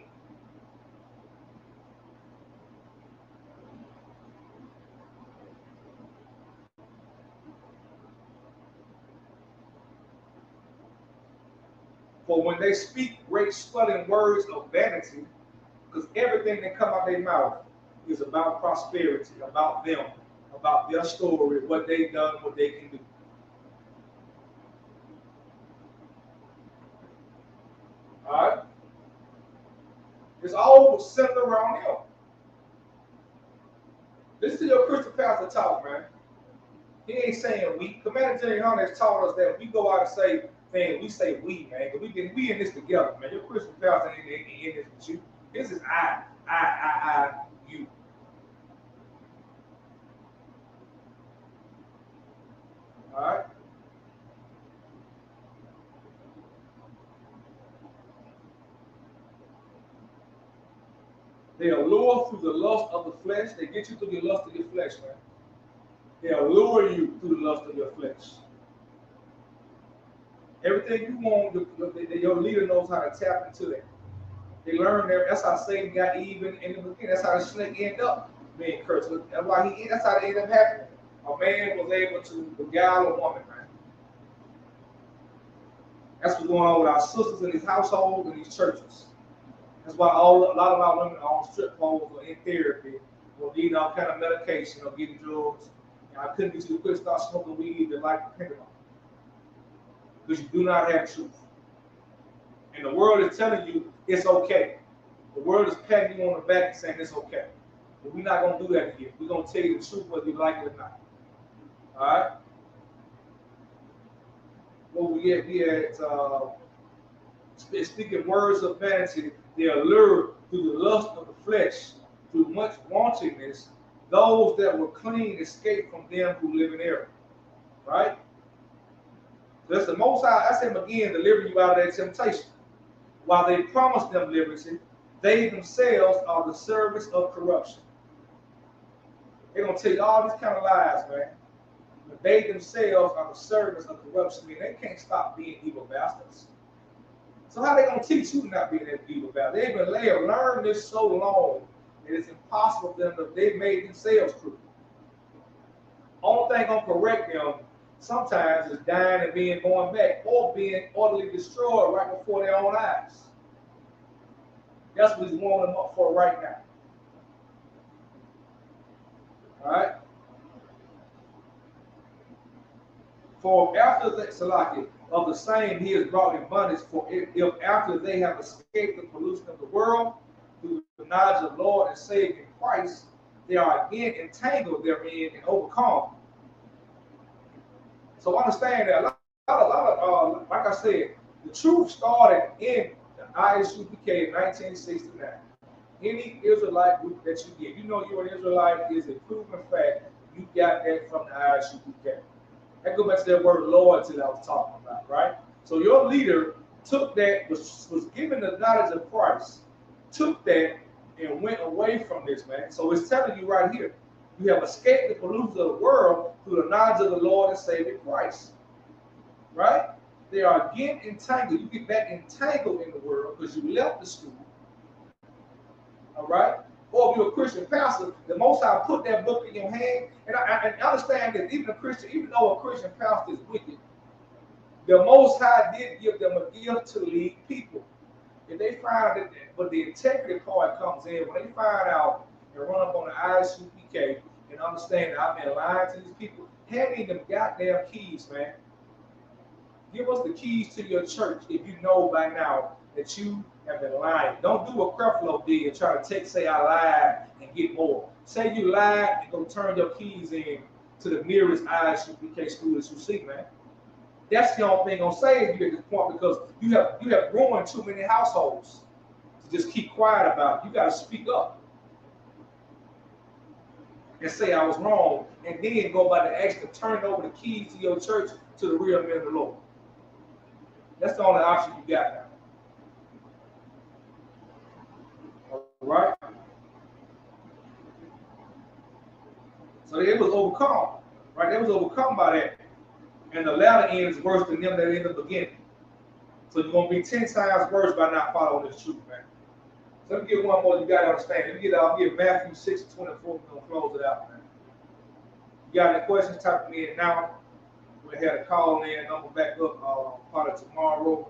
For when they speak great swelling words of vanity, because everything that come out their mouth is about prosperity, about them, about their story, what they've done, what they can do. All right? It's all centered around him. Listen to your Christian pastor talk, man. He ain't saying we. Commander Jerry Hunter has taught us that we go out and say things, we say we, man. But we in this together, man. Your Christian pastor ain't in this with you. This is I, you. All right? They allure through the lust of the flesh. They get you through the lust of your flesh, man. They allure you through the lust of your flesh. Everything you want, your leader knows how to tap into that. They learned that. That's how Satan got even in the beginning. That's how the snake ended up being cursed. That's why that's how it ended up happening. A man was able to beguile a woman, man. That's what's going on with our sisters in these households and these churches. That's why a lot of our women are on strip poles or in therapy, or needing all kind of medication or getting drugs. And I couldn't get you to quit start smoking weed that like depending on. Because you do not have truth. And the world is telling you it's okay. The world is patting you on the back and saying it's okay. But we're not going to do that here. We're going to tell you the truth whether you like it or not. All right? Well, we had speaking words of vanity, they allure through the lust of the flesh, through much wantonness, those that were clean escape from them who live in error. Right? So that's the Most High, I said again, delivering you out of that temptation. While they promise them liberty, they themselves are the servants of corruption. They're going to tell you all these kind of lies, man. But they themselves are the servants of corruption. I mean, they can't stop being evil bastards. So how are they going to teach you not being an evil bastard? They have learned this so long that it's impossible for them to, they've made themselves crooked. Only thing going to correct them sometimes is dying and being going back or being utterly destroyed right before their own eyes. That's what he's warming them up for right now. All right? For after the Salaki of the same he is brought in bondage, for if after they have escaped the pollution of the world through the knowledge of the Lord and Savior in Christ, they are again entangled therein and overcome. So understand that a lot of like I said, the truth started in the Isupk in 1969. Any Israelite group that you get, you know you're an Israelite is a proven fact. You got that from the Isupk. That goes back to that word loyalty that I was talking about, right? So your leader took that, was given the knowledge of Christ, took that and went away from this, man. So it's telling you right here, you have escaped the pollution of the world through the knowledge of the Lord and Savior Christ. Right? They are again entangled. You get back entangled in the world because you left the school. All right? Or if you're a Christian pastor, the Most High put that book in your hand. And I understand that even though a Christian pastor is wicked, the Most High did give them a gift to lead people. If they find that, but the integrity part comes in when they find out and run up on the Isupk and understand that I've been lying to these people, hand me them goddamn keys, man. Give us the keys to your church if you know by now that you have been lying. Don't do what Creflo did and try to say I lied and get more. Say you lied and go turn your keys in to the nearest Isupk school that you see, man. That's the only thing gonna save you at this point because you have ruined too many households to just keep quiet about it. You gotta speak up. and say I was wrong, and then go by the action of turning over the keys to your church to the real men of the Lord. That's the only option you got now. All right? So they was overcome, right? They was overcome by that. And the latter end is worse than them that in the beginning. So you're going to be 10 times worse by not following this truth, man. So let me get one more you got to understand. Let me get Matthew 6:24. We're going to close it out, man. You got any questions, type them in now. We had a call in, number back up part of tomorrow.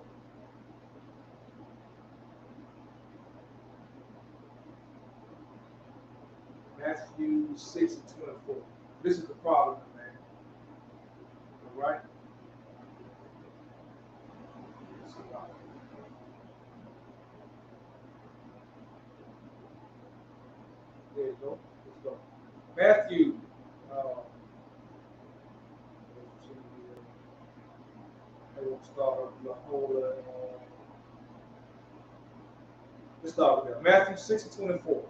Matthew 6:24. This is the problem, man. All right? There you go. Let's go. Matthew. Let's start with that. Matthew 6:24.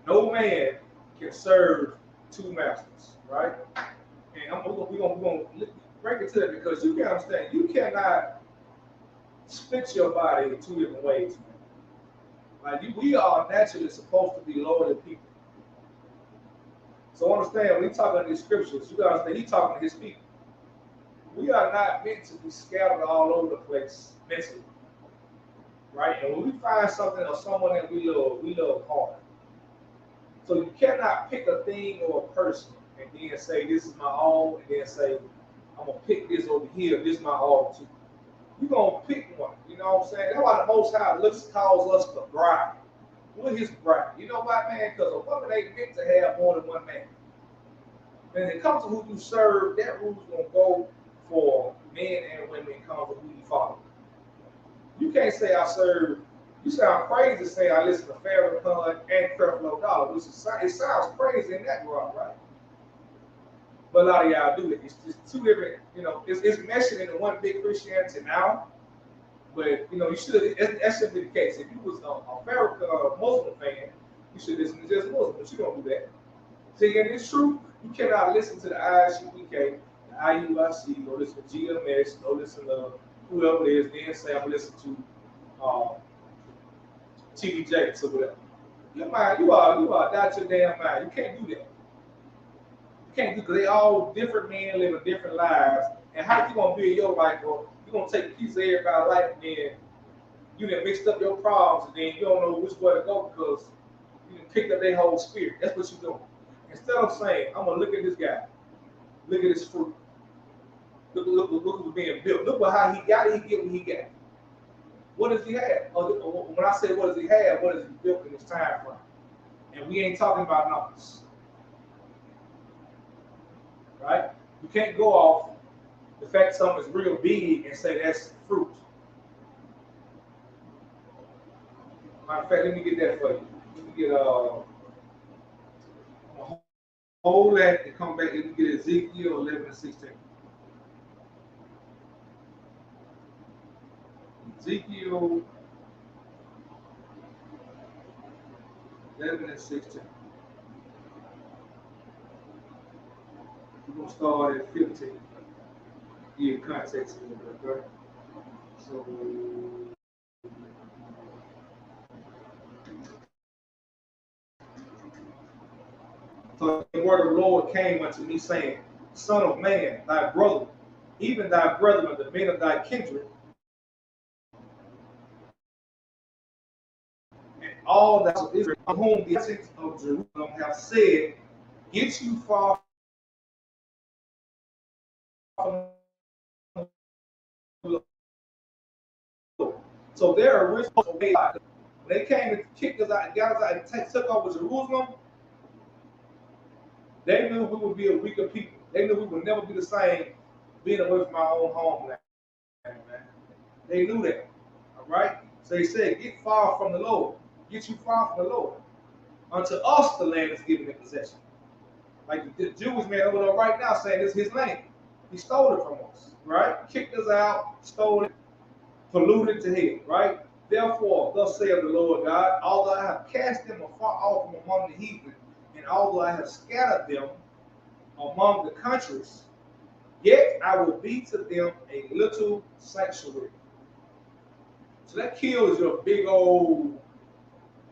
No man can serve two masters, right? And we're gonna break it to that because you can understand you cannot split your body in two different ways. Like we are naturally supposed to be lower than people. So understand when he talking in these scriptures, you gotta understand he's talking to his people. We are not meant to be scattered all over the place mentally. Right? And when we find something or someone that we love hard. So you cannot pick a thing or a person and then say this is my all, and then say I'm gonna pick this over here. This is my all too. You're gonna pick one. You know what I'm saying? That's why the Most High calls us the bride. We're His bride. You know why, man? Because a woman ain't meant to have more than one man. When it comes to who you serve, that rule's gonna go for men and women. It comes to who you follow. You can't say I serve. You sound crazy to say I listen to Farrakhan and Creflo Dollar. It sounds crazy in that regard, right? But a lot of y'all do it. It's just two different, it's meshing into one big Christianity now. But, you should, that shouldn't be the case. If you was a Farrakhan Muslim fan, you should listen to just Muslim, but you don't do that. See, and it's true, you cannot listen to the Isupk, the IUIC, go listen to GMS, go listen to whoever it is, then say I'm going to listen to TD Jakes or whatever. Your mind, you are out your damn mind. You can't do that. You can't do because they all different men living different lives. And how you gonna build your life, bro? You gonna take a piece of everybody's life and then you done mixed up your problems and then you don't know which way to go because you done picked up their whole spirit. That's what you're doing. Instead of saying, I'm gonna look at this guy, look at his fruit, look who's being built. Look at how he got it, he get what he got. What does he have? When I say what does he have, what does he built in this time frame? And we ain't talking about numbers. Right? You can't go off the fact something is real big and say that's fruit. Matter of fact, let me get that for you. Let me get hold that and come back. Let me get Ezekiel 11 and 16. Ezekiel 11 and 16. We're going to start at 15. Give context a little bit, okay? So the word of the Lord came unto me, saying, Son of man, thy brother, even thy brethren, the men of thy kindred, and all that of Israel, of whom the inhabitants of Jerusalem have said, get you far from the Lord. So their original way, when they came and kicked us out, got us out, and took over Jerusalem, they knew we would be a weaker people. They knew we would never be the same being away from our own homeland. Man. They knew that. All right? So he said, get far from the Lord. Get you far from the Lord. Unto us the land is given in possession. Like the Jewish man over there right now saying this is his land. He stole it from us, right? Kicked us out, stole it, polluted to hell, right? Therefore, thus saith the Lord God, although I have cast them afar off from among the heathen, and although I have scattered them among the countries, yet I will be to them a little sanctuary. So that kills your big old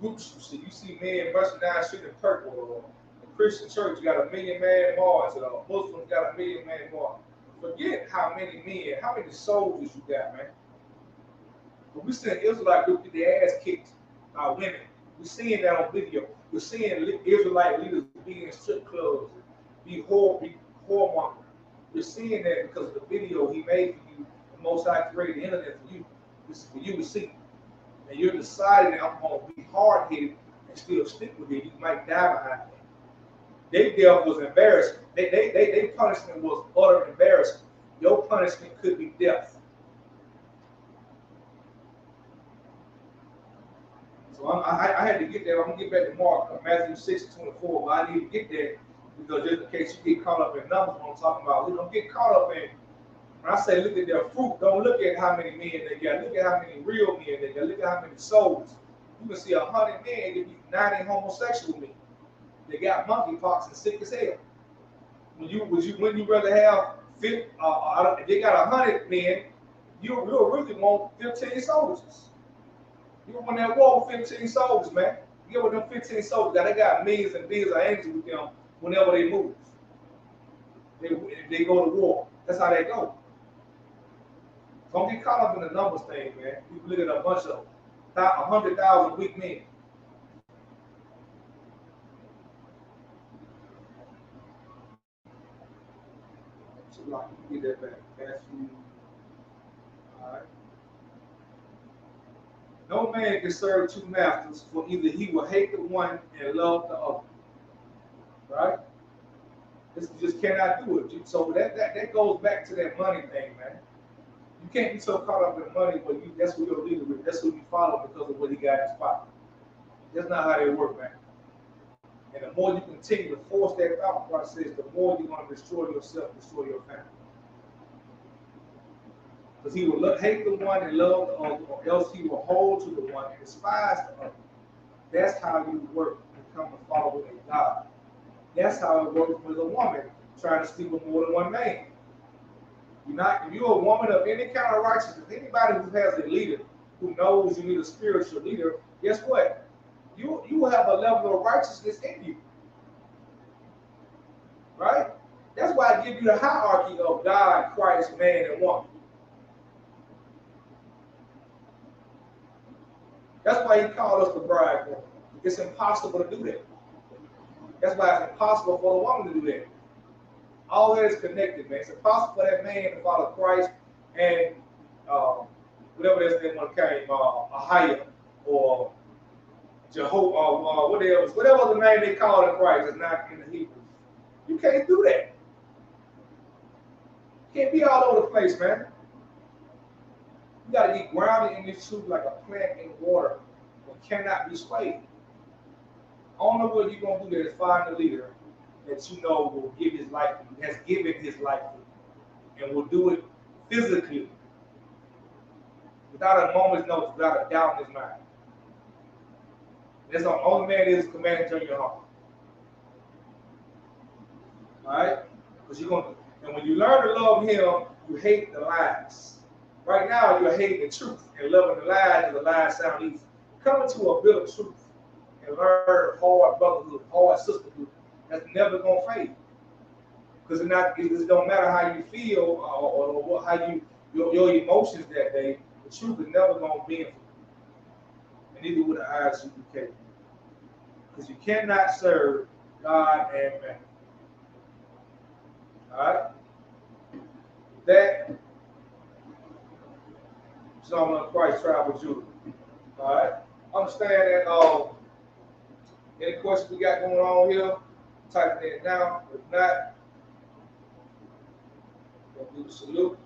groups. You see men busting down the street in purple, or a Christian church got a million man march, or Muslims got a million man march. Forget how many men, how many soldiers you got, man. But we seeing Israelite groups get their ass kicked by women. We're seeing that on video. We're seeing Israelite leaders be in strip clubs, be whoremongering. We're seeing that because of the video he made for you, the Most High created the internet for you. This is for you to see. And you're deciding that I'm going to be hard-headed and still stick with it. You might die behind it. Their death was embarrassment. Their punishment was utter embarrassment. Your punishment could be death. So I had to get there. I'm going to get back to Mark, Matthew 6:24, but I need to get there because just in case you get caught up in numbers, what I'm talking about, we don't get caught up in. When I say look at their fruit, don't look at how many men they got. Look at how many real men they got. Look at how many souls. You can see 100 men, there be 90 homosexual men. They got monkeypox and sick as hell. When you rather have they got 100 men, you'll really want 15 soldiers. You want that war with 15 soldiers, man. You get with them 15 soldiers, they got millions and billions of angels with them whenever they move. They go to war. That's how they go. Don't get caught up in the numbers thing, man. You look at a bunch of 100,000 weak men. So like, you get that back. Matthew. All right. No man can serve two masters, for either he will hate the one and love the other. Right? This you just cannot do it. So that goes back to that money thing, man. You can't be so caught up in money when that's what your leader is. That's what you follow because of what he got in his pocket. That's not how they work, man. And the more you continue to force that thought process, the more you're going to destroy yourself, destroy your family. Because he will hate the one and love the other, or else he will hold to the one and despise the other. That's how you work and become a follower of God. That's how it works with a woman trying to sleep with more than one man. If you're a woman of any kind of righteousness, anybody who has a leader who knows you need a spiritual leader, guess what? You will have a level of righteousness in you. Right? That's why I give you the hierarchy of God, Christ, man, and woman. That's why he called us the bridegroom. It's impossible to do that. That's why it's impossible for a woman to do that. All that is connected, man. It's impossible for that man to follow Christ and whatever that's name came, Ahia or Jehovah, whatever the name they call it Christ is not in the Hebrew. You can't do that. You can't be all over the place, man. You got to be grounded in this truth like a plant in water and cannot be swayed. Only way you're going to do that is find a leader that you know will give his life to you, has given his life to you, and will do it physically without a moment's notice, without a doubt in his mind. That's the only man that is commanded to your heart. Alright? Because you're going to, and when you learn to love him, you hate the lies. Right now, you're hating the truth and loving the lies, and the lies sound easy. Come into a bit of truth and learn hard brotherhood, hard sisterhood. That's never going to fade. Because it don't matter how you feel or how your emotions that day, the truth is never going to bend for you. And neither would the Isupk. Because you cannot serve God and man. Alright? That Psalm of Christ tribal Judah. Alright? Understand that any questions we got going on here, type it in now. If not, we'll do the salute.